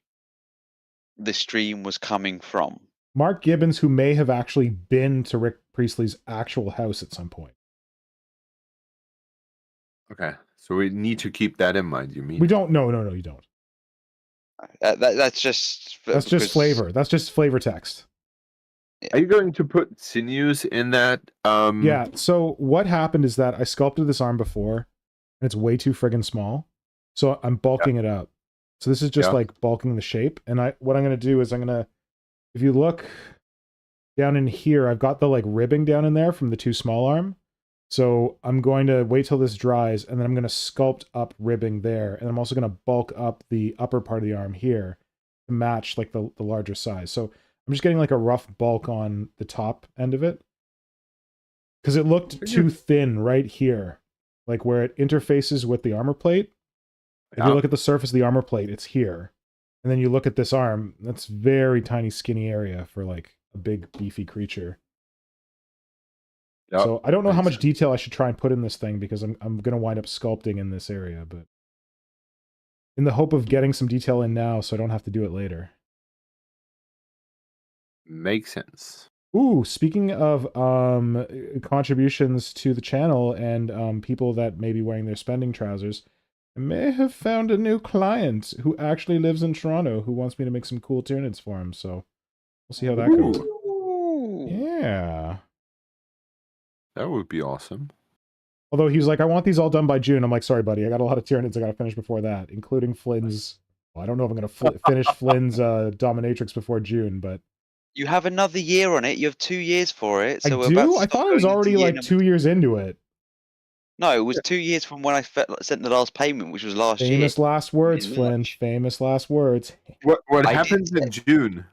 the stream was coming from? Mark Gibbons, who may have actually been to Rick Priestley's actual house at some point. Okay, so we need to keep that in mind. You mean We don't. No, you don't. That's just That's just flavor. That's just flavor text. Are you going to put sinews in that? Yeah. So what happened is that I sculpted this arm before, and it's way too friggin' small. So I'm bulking it up. So this is just like bulking the shape. And what I'm gonna do is if you look down in here, I've got the like ribbing down in there from the too small arm. So I'm going to wait till this dries, and then I'm going to sculpt up ribbing there. And I'm also going to bulk up the upper part of the arm here to match like the larger size. So I'm just getting like a rough bulk on the top end of it. Because it looked too thin right here. Like where it interfaces with the armor plate. If you look at the surface of the armor plate, it's here. And then you look at this arm, that's very tiny skinny area for like a big beefy creature. Yep. So I don't know how much detail I should try and put in this thing because I'm going to wind up sculpting in this area, but in the hope of getting some detail in now so I don't have to do it later. Makes sense. Ooh, speaking of contributions to the channel and people that may be wearing their spending trousers, I may have found a new client who actually lives in Toronto who wants me to make some cool Tyranids for him, so we'll see how that goes. Yeah. That would be awesome. Although he was like, I want these all done by June. I'm like, sorry, buddy. I got a lot of Tyranids I got to finish before that, including Flynn's. Well, I don't know if I'm going to finish Flynn's Dominatrix before June, but... You have another year on it. You have 2 years for it. So I do? I thought I was already like 2 years into it. No, it was 2 years from when I sent the last payment, which was last year. Famous last words, Flynn. Famous last words. What happens in June?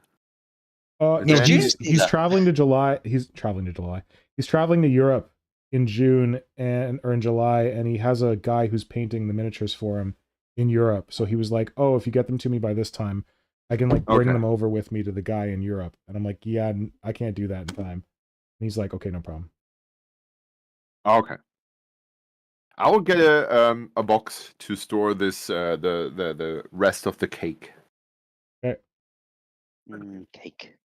No, he's traveling to July. He's traveling to July. He's traveling to Europe in June or in July, and he has a guy who's painting the miniatures for him in Europe. So he was like, "Oh, if you get them to me by this time, I can like bring them over with me to the guy in Europe." And I'm like, "Yeah, I can't do that in time." And he's like, "Okay, no problem." Okay. I will get a box to store this the rest of the cake. Okay. Cake.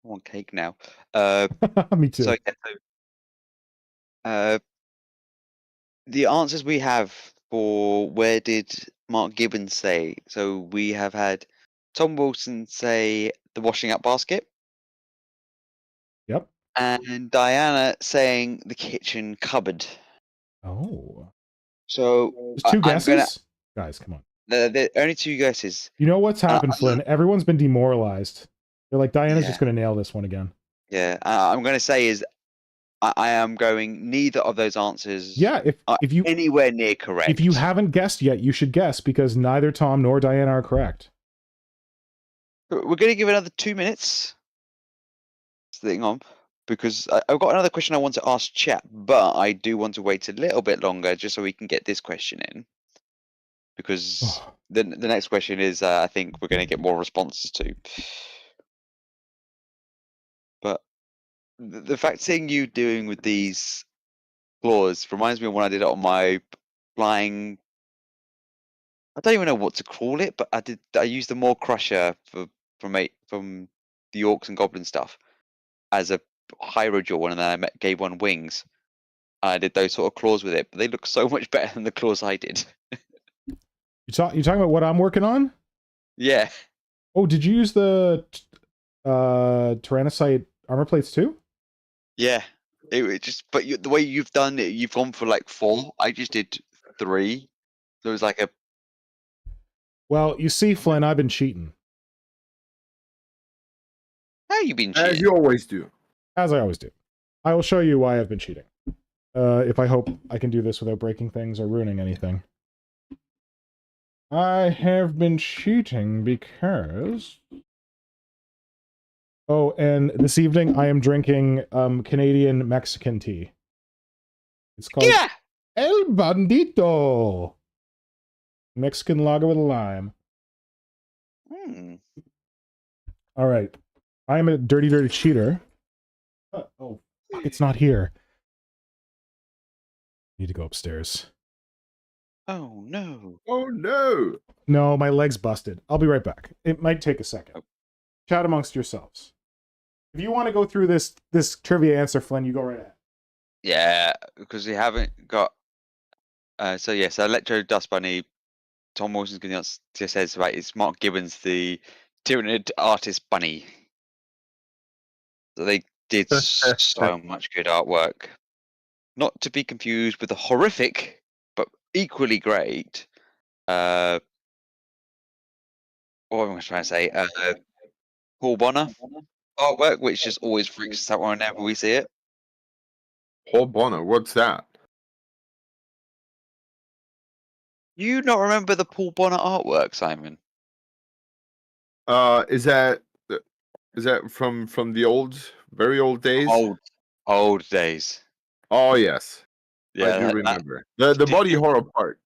I want cake now. Me too. So, the answers we have for where did Mark Gibbons say? So we have had Tom Wilson say the washing up basket. Yep. And Diana saying the kitchen cupboard. Oh. So there's two guesses? Guys, come on. The only two guesses. You know what's happened, Flynn? Everyone's been demoralized. They're like, Diana's just going to nail this one again. Yeah, I'm going to say is I am going neither of those answers. Yeah, if you anywhere near correct. If you haven't guessed yet, you should guess because neither Tom nor Diana are correct. We're going to give it another 2 minutes. Sitting on because I've got another question I want to ask chat, but I do want to wait a little bit longer just so we can get this question in. Because the next question is I think we're going to get more responses to. But the fact seeing you doing with these claws reminds me of when I did it on my flying. I don't even know what to call it, but I used the Maw Crusher from the Orcs and Goblin stuff as a Hydra one, and then I gave one wings. I did those sort of claws with it, but they look so much better than the claws I did. You talking about what I'm working on? Yeah. Oh, did you use the Tyrannocyte armor plates too? Yeah. It just, but the way you've done it, you've gone for like 4. I just did 3. So it was like a. Well, you see, Flynn, I've been cheating. How you been cheating? As you always do. As I always do. I will show you why I've been cheating. If I hope I can do this without breaking things or ruining anything. I have been cheating because... Oh, and this evening I am drinking Canadian Mexican tea. It's called Yeah. El Bandito. Mexican lager with a lime. Hmm. All right. I am a dirty, dirty cheater. Oh, fuck, it's not here. Need to go upstairs. Oh no. Oh no! No, my leg's busted. I'll be right back. It might take a second. Oh. Chat amongst yourselves. If you want to go through this trivia answer, Flynn, you go right ahead. Yeah, because we haven't got. So Electro Dust Bunny. Tom Wilson's going to just says right. It's Mark Gibbons, the Tyranid artist bunny. So they did so much good artwork. Not to be confused with the horrific, but equally great. What am I trying to say? Paul Bonner artwork, which just always freaks us out whenever we see it. Paul Bonner, what's that? You not remember the Paul Bonner artwork, Simon? Is that from the very old days? Old days. Oh yes, I Yeah, do that- remember the body horror part.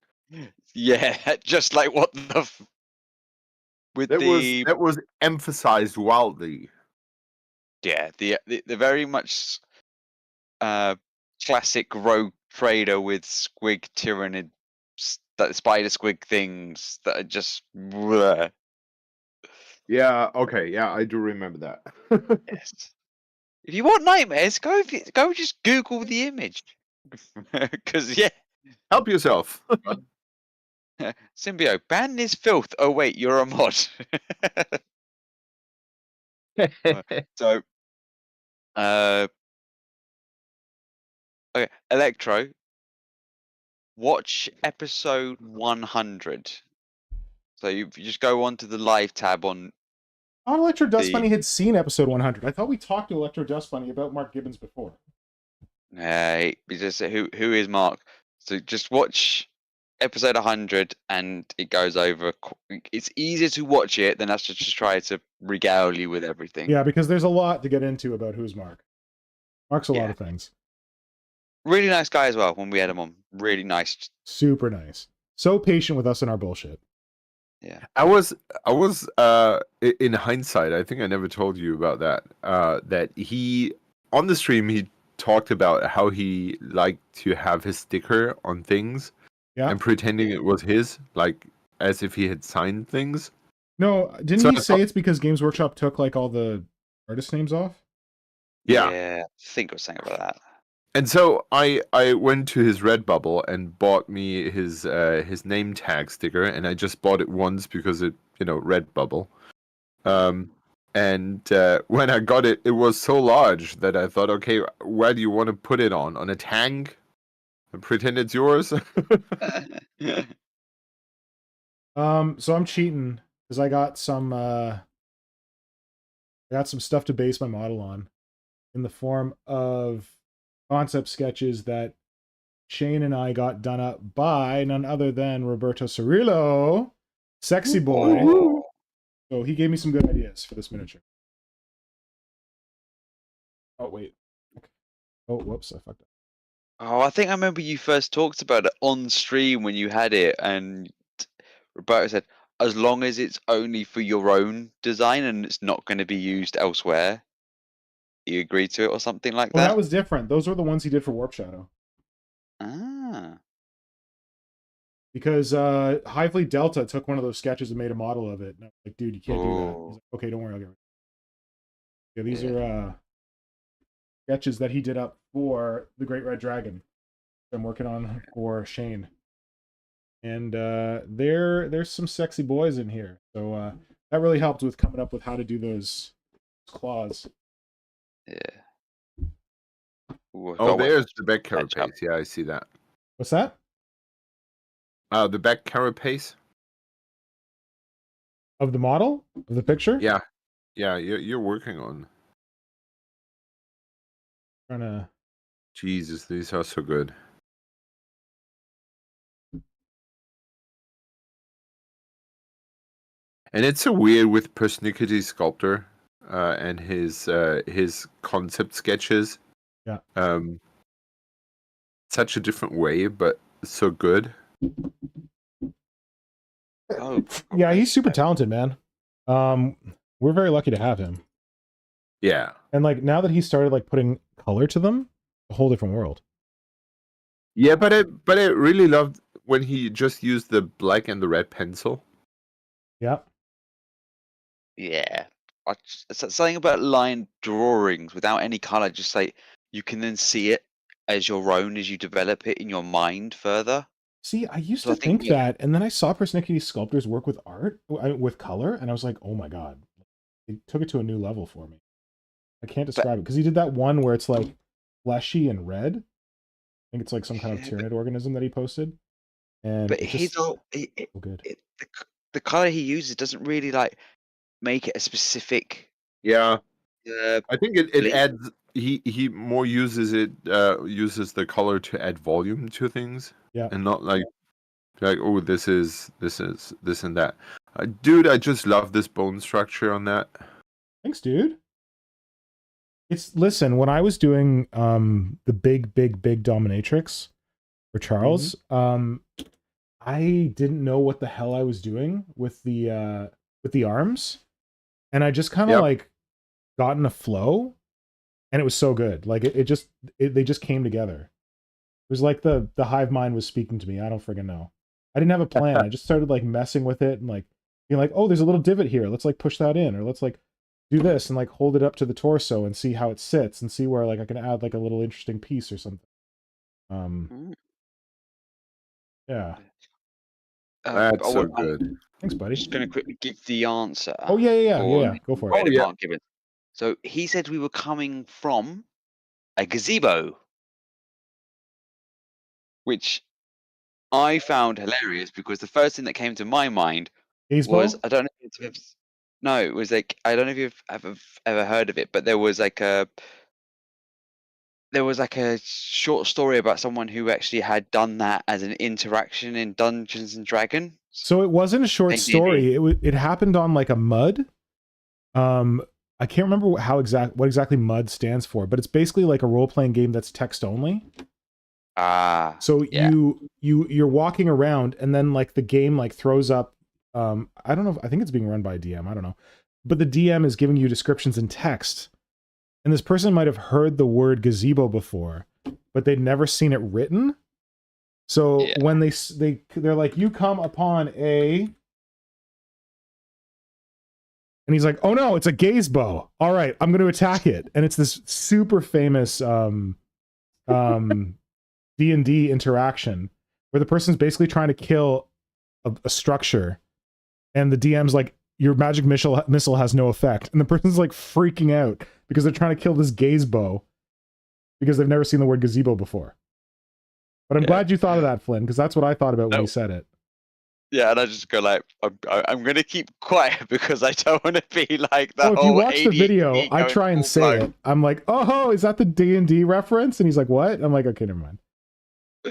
yeah, just like what the with That the was emphasized wildly. yeah the very much classic rogue trader with squig tyrannid that spider squig things that are just bleh. Yeah. Okay. Yeah, I do remember that. Yes. If you want nightmares, go just Google the image. Because yeah, Help yourself. Symbio, ban this filth. Oh wait, you're a mod. So, okay, Electro, watch episode 100. So you just go onto the live tab on. I thought Electro Dust The- Bunny had seen episode 100. I thought we talked to Electro Dust Bunny about Mark Gibbons before. Hey, just who is Mark? So just watch episode 100, and it goes over. It's easier to watch it than us to just try to regale you with everything. Yeah, because there's a lot to get into about who's Mark. Mark's a lot of things. Really nice guy as well when we had him on. Really nice. Super nice. So patient with us and our bullshit. Yeah. I was in hindsight, I think I never told you about that. That he on the stream he talked about how he liked to have his sticker on things and pretending it was his, like as if he had signed things. No, didn't he say it's because Games Workshop took like all the artist names off? Yeah, I think I was saying about that. And so I went to his Redbubble and bought me his name tag sticker, and I just bought it once because it, Redbubble. And when I got it, it was so large that I thought, okay, where do you want to put it on? On a tank? And pretend it's yours? So I'm cheating because I got some stuff to base my model on in the form of concept sketches that Shane and I got done up by none other than Roberto Cirillo, sexy boy. Ooh. So he gave me some good ideas for this miniature. Oh wait. Okay. Oh, whoops, I fucked up. Oh, I think I remember you first talked about it on stream when you had it, and Roberto said, as long as it's only for your own design and it's not going to be used elsewhere, you agreed to it or something like Well, that? that was different. Those were the ones he did for Warp Shadow. Ah. Because High Fleet Delta took one of those sketches and made a model of it. And I was like, dude, you can't do that. He's like, okay, don't worry, I'll get it. Yeah, these are sketches that he did up for the Great Red Dragon. I'm working on for Shane. And there's some sexy boys in here. So that really helped with coming up with how to do those claws. Yeah. Ooh, Oh, there's the back carapace. Yeah, I see that. What's that? The back carapace. Of the model? Of the picture? Yeah. Yeah, you're working on. Trying to... Jesus, these are so good. And it's so weird with Persnickety Sculptor and his concept sketches. Yeah. Such a different way, but so good. Oh, Yeah, okay. he's super talented, man. We're very lucky to have him. Yeah. And like now that he started like putting color to them, a whole different world. Yeah, but I really loved when he just used the black and the red pencil. Yeah. Yeah. Something about line drawings without any color, just like you can then see it as your own as you develop it in your mind further. See, I used So I to think think that, and then I saw Persnickety Sculptor's work with art, with color, and I was like, oh my god. It took it to a new level for me. I can't describe it, because he did that one where it's like fleshy and red. I think it's like some kind of tyrannid organism that he posted. And But it his just all so good. the color he uses doesn't really like make it a specific Yeah. uh I think it Blink. adds he more uses uses the color to add volume to things. Yeah. And not like oh this is this and that. Dude, I just love this bone structure on that. Thanks, dude. Listen, when I was doing the big dominatrix for Charles, I didn't know what the hell I was doing with the arms. And I just kind of like got in a flow, and it was so good. Like they just came together. It was like the hive mind was speaking to me. I don't friggin' know. I didn't have a plan. I just started like messing with it and like being like, oh, there's a little divot here. Let's like push that in, or let's like do this and like hold it up to the torso and see how it sits and see where like I can add like a little interesting piece or something. Yeah. That's so good. Thanks, buddy. Just going to quickly give the answer. Oh yeah. Go for it. Mark Gibbons. So he said we were coming from a gazebo, which I found hilarious because the first thing that came to my mind was I don't know if it's no, it was like I don't know if you've ever heard of it, but there was like a short story about someone who actually had done that as an interaction in Dungeons and Dragons. So it wasn't a short story. It happened on like a MUD. I can't remember what exactly MUD stands for, but it's basically like a role-playing game that's text only. So yeah. you're walking around, and then like the game like throws up I don't know, I think it's being run by a DM, I don't know. But the DM is giving you descriptions in text. And this person might have heard the word gazebo before, but they'd never seen it written. So when they're like, you come upon a, and he's like, oh no, it's a gazebo. All right, I'm going to attack it. And it's this super famous D&D interaction where the person's basically trying to kill a structure, and the DM's like, your magic missile has no effect, and the person's like freaking out because they're trying to kill this gazebo because they've never seen the word gazebo before. But I'm glad you thought of that, Flynn, because that's what I thought about when you said it. Yeah, and I just go like, I'm going to keep quiet because I don't want to be like that. Oh, if you watch the video, I try and say it. I'm like, oh, is that the D&D reference? And he's like, what? I'm like, okay, never mind. By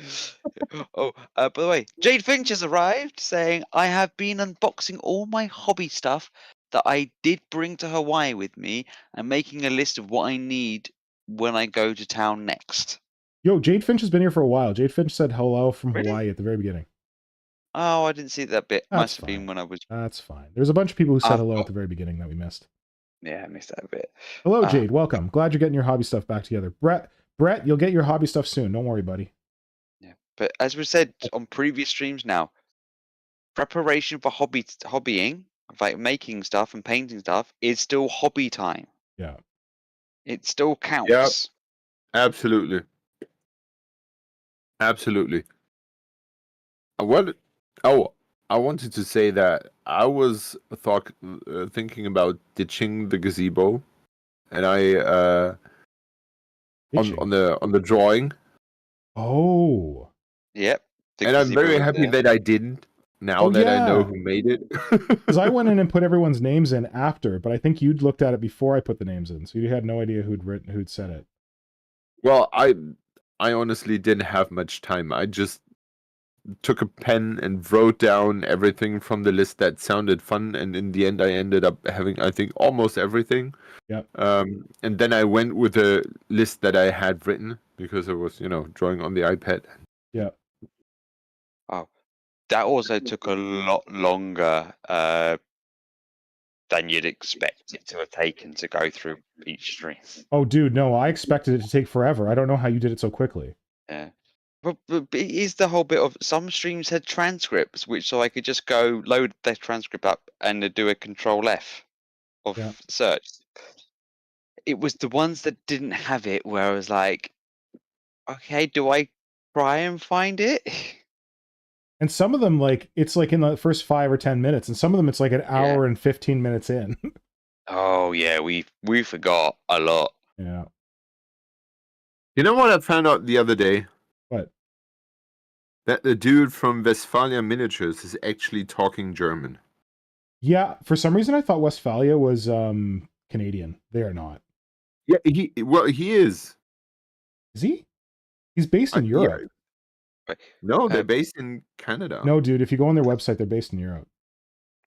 the way, Jade Finch has arrived saying, I have been unboxing all my hobby stuff that I did bring to Hawaii with me and making a list of what I need when I go to town next. Yo, Jade Finch has been here for a while. Jade Finch said hello from Hawaii at the very beginning. Oh, I didn't see that bit. Must have been when I was... That's fine. There's a bunch of people who said hello at the very beginning that we missed. Yeah, I missed that bit. Hello, Jade. Welcome. Glad you're getting your hobby stuff back together. Brett, you'll get your hobby stuff soon. Don't worry, buddy. Yeah, but as we said on previous streams now, preparation for hobbying, like making stuff and painting stuff, is still hobby time. Yeah. It still counts. Yep. Absolutely. Absolutely. I wanted to say that I was thinking about ditching the gazebo, and I on the drawing. Oh. Yep. And I'm very happy that I didn't. Now that I know who made it. Because I went in and put everyone's names in after, but I think you'd looked at it before I put the names in, so you had no idea who'd said it. Well, I honestly didn't have much time. I just took a pen and wrote down everything from the list that sounded fun, and in the end, I ended up having, I think, almost everything. Yep. And then I went with a list that I had written because I was, drawing on the iPad. Yeah. Oh, that also took a lot longer than you'd expect it to have taken to go through each stream. Oh, dude, no, I expected it to take forever. I don't know how you did it so quickly. Yeah. But it is the whole bit of some streams had transcripts, which so I could just go load the transcript up and do a Control F of Yeah. search. It was the ones that didn't have it where I was like, okay, do I try and find it? And some of them, like, it's like in the first 5 or 10 minutes, and some of them it's like an hour and 15 minutes in. Oh yeah, we forgot a lot. Yeah. You know what I found out the other day? What? That the dude from Westphalia Miniatures is actually talking German. Yeah, for some reason I thought Westphalia was Canadian. They are not. Yeah, he is. Is he? He's based in Europe. Yeah. No, they're based in Canada. No, dude, if you go on their website, they're based in Europe.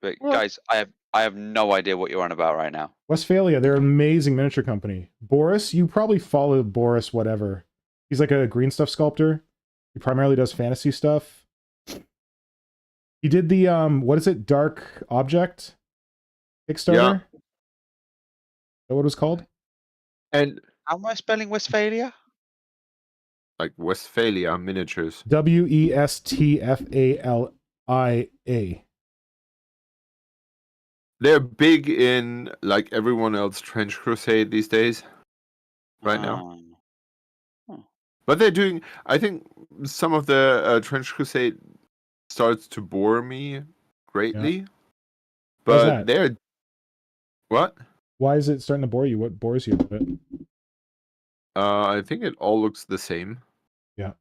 But guys, I have no idea what you're on about right now. Westphalia, they're an amazing miniature company. Boris, you probably follow Boris whatever. He's like a green stuff sculptor. He primarily does fantasy stuff. He did the what is it? Dark Object Kickstarter? Yeah. Is that what it was called? And How am I spelling Westphalia? like Westphalia Miniatures. Westphalia. They're big in, like everyone else, Trench Crusade these days. Right now. But they're doing, I think some of the Trench Crusade starts to bore me greatly. Yeah. But they're... What? Why is it starting to bore you? What bores you about it? I think it all looks the same. Yeah.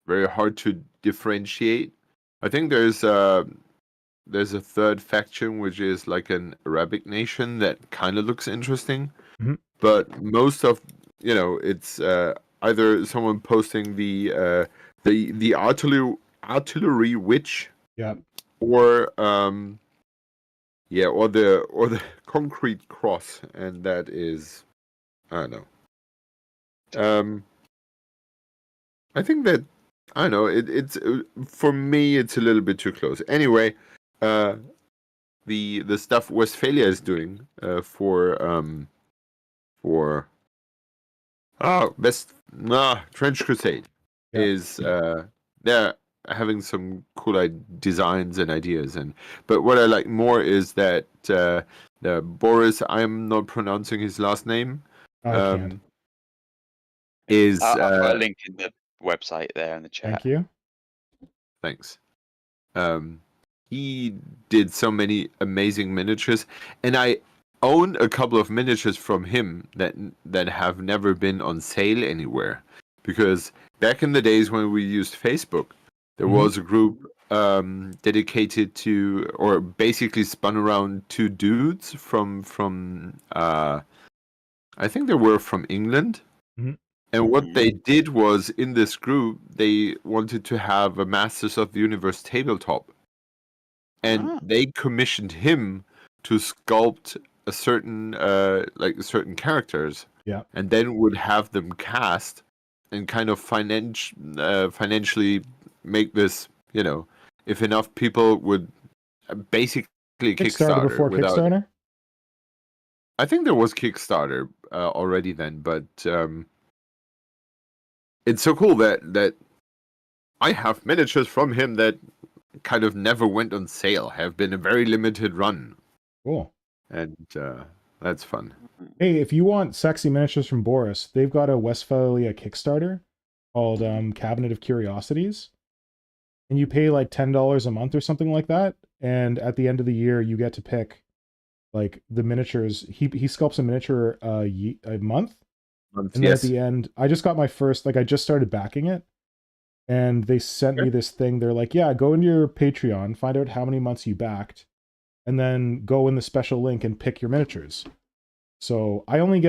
Very hard to differentiate. I think there's a third faction, which is like an Arabic nation that kind of looks interesting. Mm-hmm. But most of, it's either someone posting the artillery witch. Yeah. Or or the concrete cross, and that is, I don't know. I think that, I don't know, it's for me it's a little bit too close. Anyway, the stuff Westphalia is doing for Trench Crusade is they're having some cool designs and ideas, but what I like more is that the Boris, I'm not pronouncing his last name. I can't. Is I'll put a link in the website there in the chat. Thank you. Thanks. He did so many amazing miniatures, and I own a couple of miniatures from him that have never been on sale anywhere, because back in the days when we used Facebook, there was a group dedicated to, or basically spun around two dudes from I think they were from England. And what they did was, in this group, they wanted to have a Masters of the Universe tabletop. And they commissioned him to sculpt a certain characters. Yeah. And then would have them cast and kind of financially make this, if enough people would basically Kickstarter before Kickstarter? I think there was Kickstarter already then, but it's so cool that I have miniatures from him that kind of never went on sale, have been a very limited run. Cool. And that's fun. Hey, if you want sexy miniatures from Boris, they've got a Westphalia Kickstarter called Cabinet of Curiosities. And you pay like $10 a month or something like that. And at the end of the year, you get to pick like the miniatures. He sculpts a miniature a month. And then at the end, I just got my first, I just started backing it. And they sent me this thing. They're like, yeah, go into your Patreon, find out how many months you backed, and then go in the special link and pick your miniatures. So I only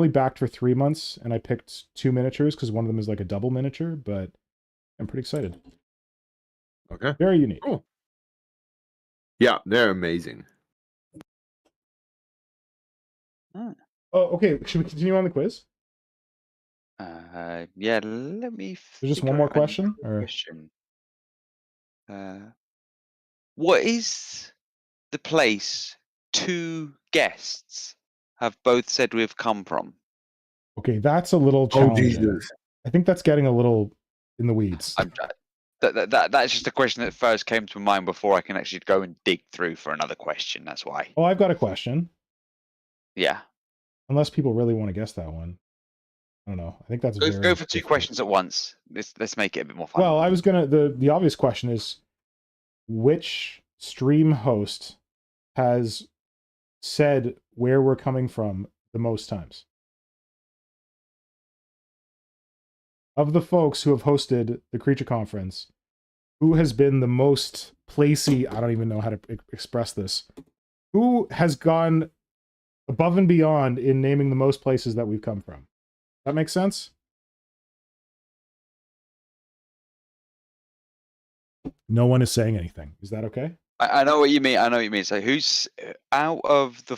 backed for 3 months, and I picked 2 miniatures because one of them is like a double miniature, but I'm pretty excited. Okay. Very unique. Cool. Yeah, they're amazing. Oh, okay. Should we continue on the quiz? Yeah, let me There's just figure one more out another question, or question. What is the place two guests have both said we've come from? okay, that's a little Oh challenging. Jesus! I think that's getting a little in the weeds. That's just a question that first came to mind before I can actually go and dig through for another question. That's why. Oh, I've got a question. Yeah. Unless people really want to guess that one. I don't know. I think that's Go very for two difficult. questions at once. Let's make it a bit more fun. Well, I was gonna the obvious question is which stream host has said where we're coming from the most times? Of the folks who have hosted the Creature Conference, who has been the most placey? I don't even know how to express this. Who has gone above and beyond in naming the most places that we've come from? That makes sense? No one is saying anything. Is that okay? I know what you mean. I know what you mean. So, who's out of the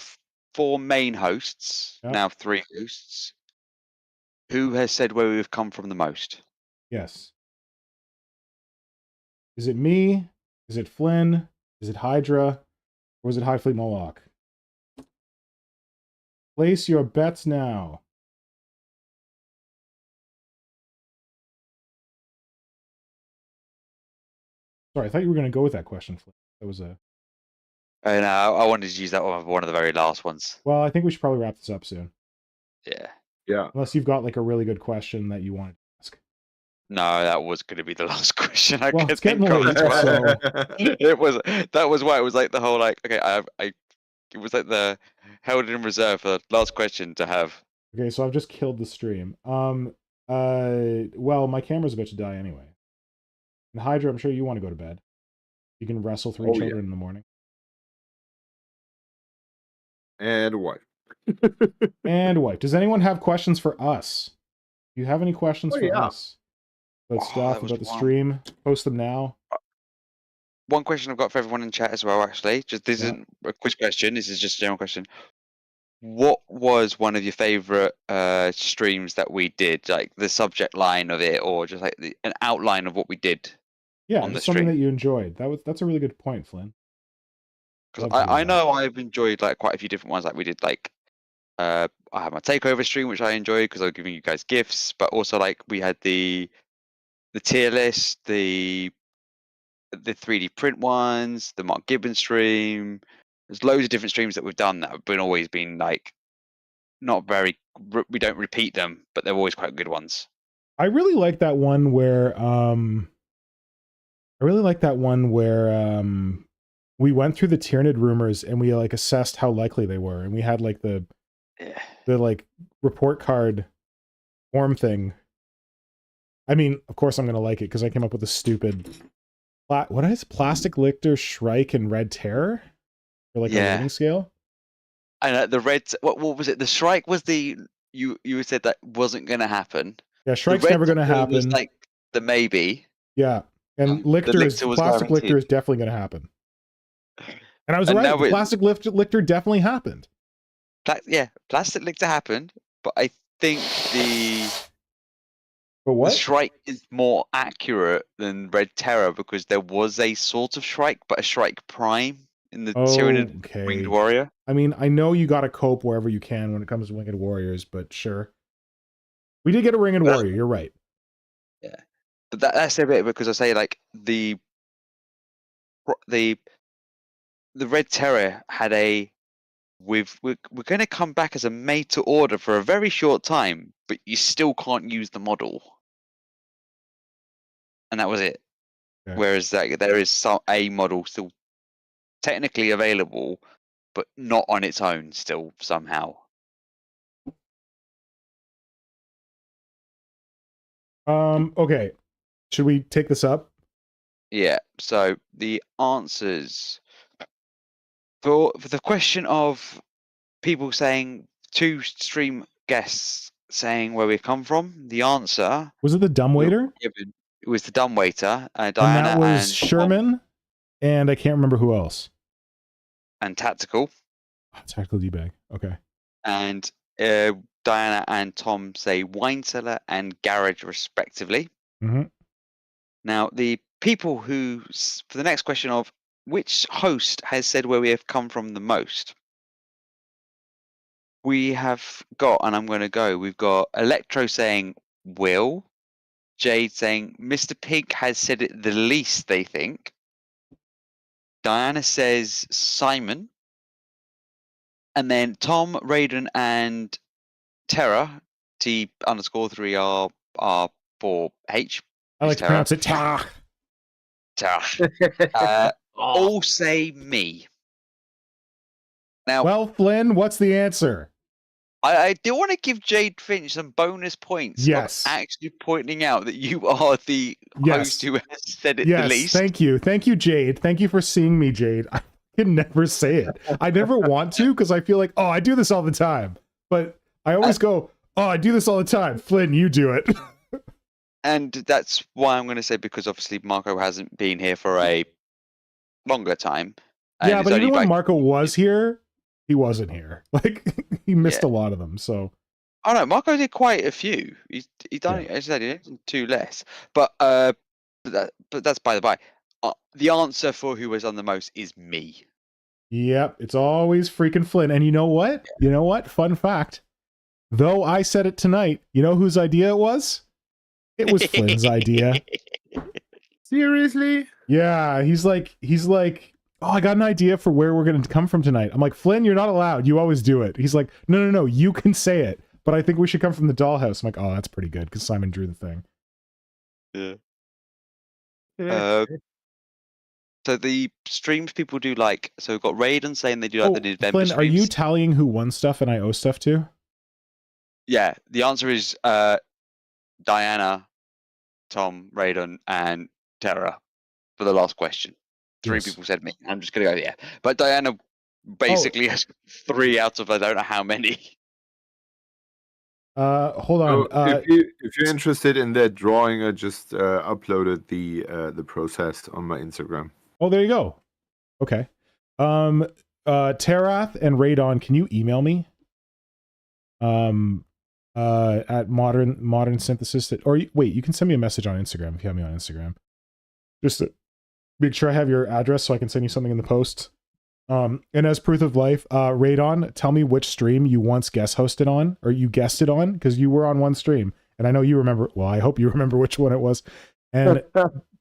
four main hosts, Yep. now three hosts, who has said where we've come from the most? Yes. Is it me? Is it Flynn? Is it Hydra? Or is it Highfleet Moloch? Place your bets now. Sorry, I thought you were going to go with that question, Flynn. That was a... And I wanted to use that one of the very last ones. Well, I think we should probably wrap this up soon. Yeah. Yeah. Unless you've got like a really good question that you wanted to ask. No, that was going to be the last question I Well, could it's getting think of late, as well. so... That was why it was like the whole like okay it was like the held in reserve for the last question to have. Okay, so I've just killed the stream. Well, my camera's about to die anyway. And Hydra, I'm sure you want to go to bed. You can wrestle three children in the morning. And what? And wife. Does anyone have questions for us? Do you have any questions for us? About stuff, about the stream? Post them now. One question I've got for everyone in chat as well, actually. Just this isn't a quiz question, this is just a general question. What was one of your favorite streams that we did? Like the subject line of it, or just like an outline of what we did? Yeah, on the just something stream. that you enjoyed. That's a really good point, Flynn. Because I know I've enjoyed like quite a few different ones. Like we did like I had my takeover stream, which I enjoyed because I was giving you guys gifts, but also like we had the tier list, the 3D print ones, the Mark Gibbon stream. There's loads of different streams that we've done that have been always been like not very. We don't repeat them, but they're always quite good ones. I really like that one where we went through the Tyranid rumors and we like assessed how likely they were, and we had like the like report card form thing. I mean, of course I'm gonna like it because I came up with a stupid what is Plastic Lictor, Shrike, and Red Terror for like a rating scale. And the red, what was it? The Shrike was the you said that wasn't gonna happen. Yeah, Shrike's never gonna happen. Was like the maybe. Yeah, and Plastic Lictor is definitely gonna happen. And I was right. The Plastic Lictor definitely happened. Plastic Lictor happened, but I think the Shrike is more accurate than Red Terror because there was a sort of Shrike, but a Shrike Prime in the Tyranid Winged Warrior. I mean, I know you got to cope wherever you can when it comes to Winged Warriors, but sure. We did get a Winged Warrior, you're right. Yeah. But that's a bit because I say like the Red Terror had we're going to come back as a made to order for a very short time, but you still can't use the model. And that was it. Okay. Whereas there is a model still technically available, but not on its own still somehow. Okay. Should we take this up? Yeah. So the answers for the question of people saying two stream guests saying where we come from, the answer was it the dumbwaiter? it was the dumbwaiter, And Diana that was Sherman, and I can't remember who else. and Tactical. Oh, tactical D-bag. Okay. And Diana and Tom say wine cellar and garage, respectively. Mm-hmm. Now, the people who, for the next question of which host has said where we have come from the most, we have got, and I'm going to go, we've got Electro saying Will, Jade saying Mr. Pig has said it the least, they think. Diana says Simon. And then Tom, Raiden, and Terra, T_3 R4H. I like to pronounce it Ta. Terra. All say me. Now, Well, Flynn, what's the answer? I do want to give Jade Finch some bonus points Yes. of actually pointing out that you are the host who has said it the least. Thank you. Thank you, Jade. Thank you for seeing me, Jade. I can never say it. I never want to because I feel like, oh, I do this all the time. But I always go, oh, I do this all the time. Flynn, you do it. And that's why I'm going to say, because obviously Marco hasn't been here for a longer time. Yeah, but even when Marco was here, he wasn't here. Like, he missed a lot of them, so... Oh no, Marco did quite a few. He done, as I said, he did 2 less. But that's by the by. The answer for who has done the most is me. Yep, it's always freaking Flynn. And you know what? You know what? Fun fact. Though I said it tonight, you know whose idea it was? It was Flynn's idea. Seriously? Yeah, he's like, oh, I got an idea for where we're going to come from tonight. I'm like, Flynn, you're not allowed. You always do it. He's like, no, you can say it. But I think we should come from the dollhouse. I'm like, oh, that's pretty good because Simon drew the thing. Yeah. So the streams people do like, so we've got Raiden saying they do like the November Flynn, streams. are you tallying who won stuff and I owe stuff to? Yeah, the answer is Diana, Tom, Raiden, and Terra for the last question. 3 people said me. I'm just going to go, yeah. But Diana basically has 3 out of I don't know how many. Hold on. So if you're interested in that drawing, I just uploaded the process on my Instagram. Oh, there you go. Okay. Terath and Radon, can you email me? At modern synthesis, or wait, you can send me a message on Instagram if you have me on Instagram. Just to make sure I have your address so I can send you something in the post. And as proof of life, Radon, tell me which stream you once guest hosted on, or you guested on, because you were on one stream, and I know you remember. Well, I hope you remember which one it was. And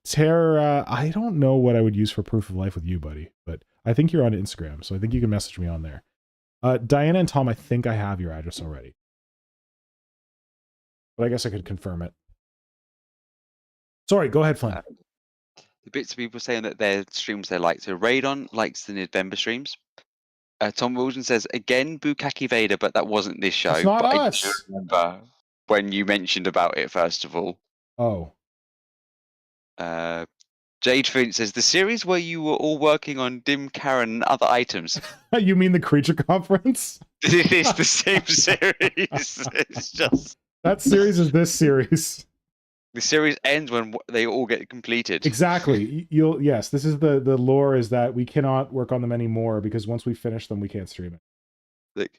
Tara, I don't know what I would use for proof of life with you, buddy, but I think you're on Instagram, so I think you can message me on there. Diana and Tom, I think I have your address already, but I guess I could confirm it. Sorry, go ahead, Flynn. The bits of people saying that their streams they like. So Radon likes the November streams. Tom Wilson says, again, Bukaki Vader, but that wasn't this show. It's not but us. I do remember when you mentioned about it, first of all. Oh. Jade Finch says, the series where you were all working on Dim Karen and other items. You mean the Creature Conference? It is the same series. It's just... That series is this series. The series ends when they all get completed. Exactly. Yes, this is the lore is that we cannot work on them anymore because once we finish them, we can't stream it.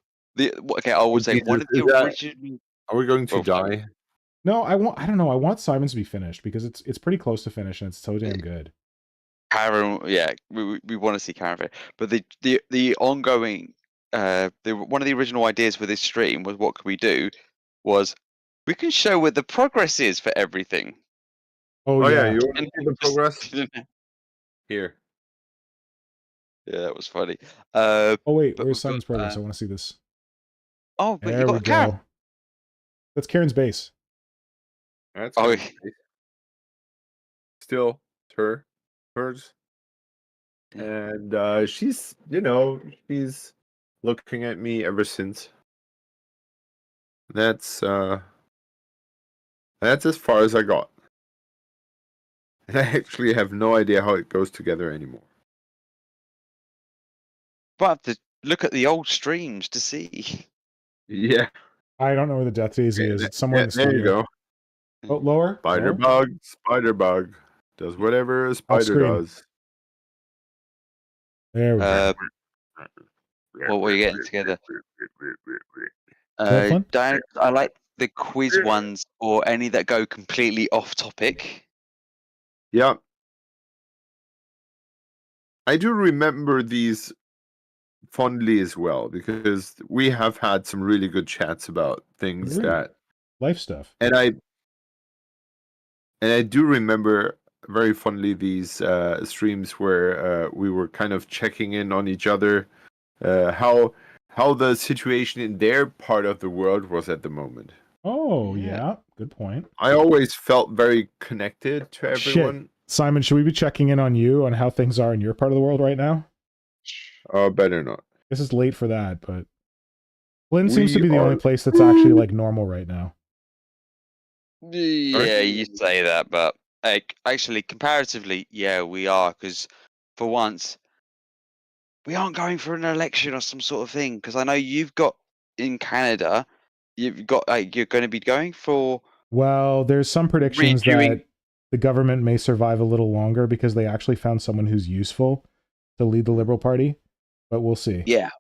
Okay, I would say one of the original... Are we going to die? No, I don't know. I want Simon's to be finished because it's pretty close to finish and it's so damn good. Karen, yeah, we want to see Karen, but the ongoing one of the original ideas for this stream was what could we do was we can show where the progress is for everything. Oh yeah, you want to see the progress? Here. Yeah, that was funny. Oh wait, where's Simon's progress? I want to see this. Oh, but there you we got Karen. go. That's Karen's base. That's oh, still hers. And she's looking at me ever since. That's as far as I got. And I actually have no idea how it goes together anymore. But to look at the old streams to see. Yeah. I don't know where the Death Daisy is. It's somewhere in the There studio. you go. Oh, lower. Lower. Spider bug. Does whatever a spider screen. does. There we go. What were you getting together? that fun? Diana, I like the quiz ones or any that go completely off topic. Yeah. I do remember these fondly as well because we have had some really good chats about things Really? that Life stuff. and I do remember very fondly these streams where we were kind of checking in on each other, how the situation in their part of the world was at the moment. Oh, Yeah. yeah. Good point. I always felt very connected to everyone. Shit. Simon, should we be checking in on you on how things are in your part of the world right now? Oh, better not. This is late for that, but Flynn seems to We be the are- only place that's actually like normal right now. Yeah, you say that, but actually, comparatively, yeah, we are. Because for once, we aren't going for an election or some sort of thing. Because I know you've got in Canada, you've got you're going to be going for. Well, there's some predictions Redoing- that the government may survive a little longer because they actually found someone who's useful to lead the Liberal Party, but we'll see. Yeah.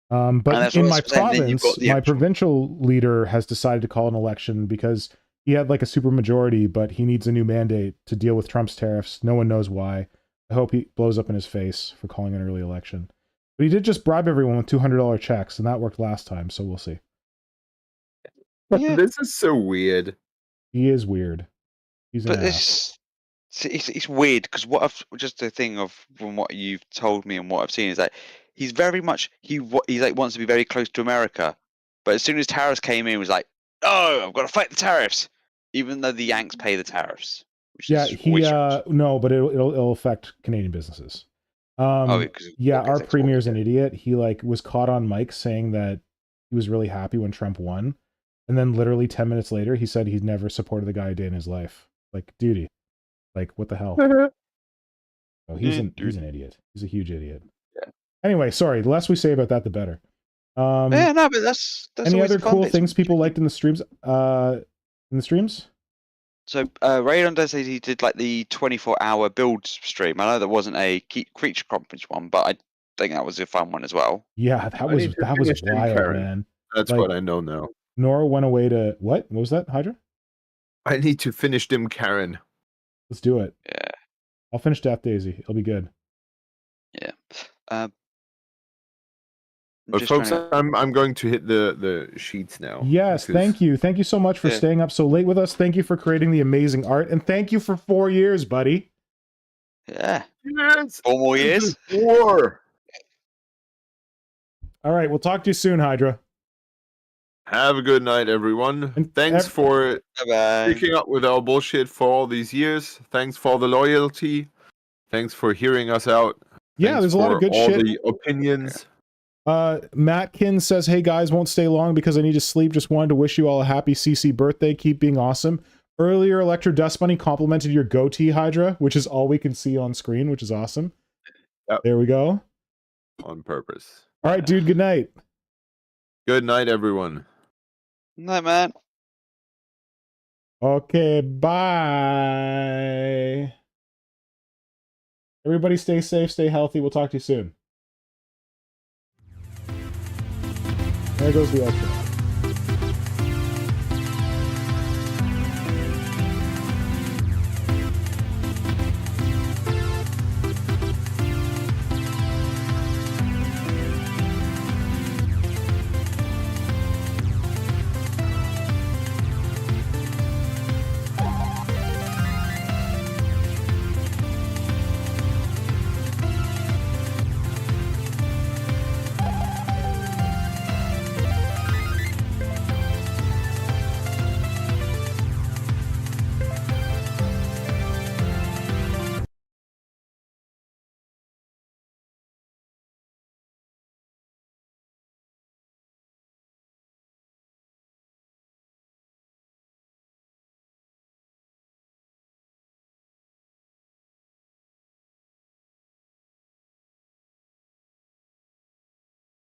But that's in what I my was saying, then you've province, got the my actual- provincial leader has decided to call an election because he had like a super majority, but he needs a new mandate to deal with Trump's tariffs. No one knows why. I hope he blows up in his face for calling an early election. But he did just bribe everyone with $200 checks, and that worked last time, so we'll see. Yeah. This is so weird. He is weird. He's an But ass. it's weird because what I've just a thing of from what you've told me and what I've seen is that he's very much he's like wants to be very close to America, but as soon as tariffs came in, he was like, "No, I've got to fight the tariffs," even though the Yanks pay the tariffs. Which Yeah, is he which, no, but it'll affect Canadian businesses. because Yeah, it gets our exported, premier's an yeah. idiot. He like was caught on mic saying that he was really happy when Trump won, and then literally 10 minutes later, he said he'd never supported the guy a day in his life. Like, duty, like what the hell? Oh, he's an idiot. He's a huge idiot. Yeah. Anyway, sorry. The less we say about that, the better. Yeah, no, but that's Any always other the cool context. things people liked in the streams? So Raydon does say he did like the 24-hour build stream. I know that wasn't a creature conference one, but I think that was a fun one as well. Yeah, that was wild, Karen. man. That's Like- what I know now. Nora went away to what? What was that, Hydra? I need to finish them, Karen. Let's do it. Yeah, I'll finish Death Daisy. It'll be good. yeah. I'm But just folks, trying to- I'm going to hit the sheets now. Yes, because- thank you. Thank you so much for Yeah. staying up so late with us. Thank you for creating the amazing art. And thank you for 4 years, buddy. yeah, Yes. 4 more years. 4. All right, we'll talk to you soon, Hydra. Have a good night, everyone. And Thanks for Bye. picking up with our bullshit for all these years. Thanks for the loyalty. Thanks for hearing us out. Yeah, Thanks there's a lot of for good all shit. the opinions. Mattkin says, hey guys, won't stay long because I need to sleep. Just wanted to wish you all a happy CC birthday. Keep being awesome. Earlier, Electro Dust Bunny complimented your goatee, Hydra, which is all we can see on screen, which is awesome. Yep. There we go. On purpose. All right, dude, good night. Good night, everyone. No, man. Okay, bye. Everybody stay safe, stay healthy. We'll talk to you soon. There goes the outro.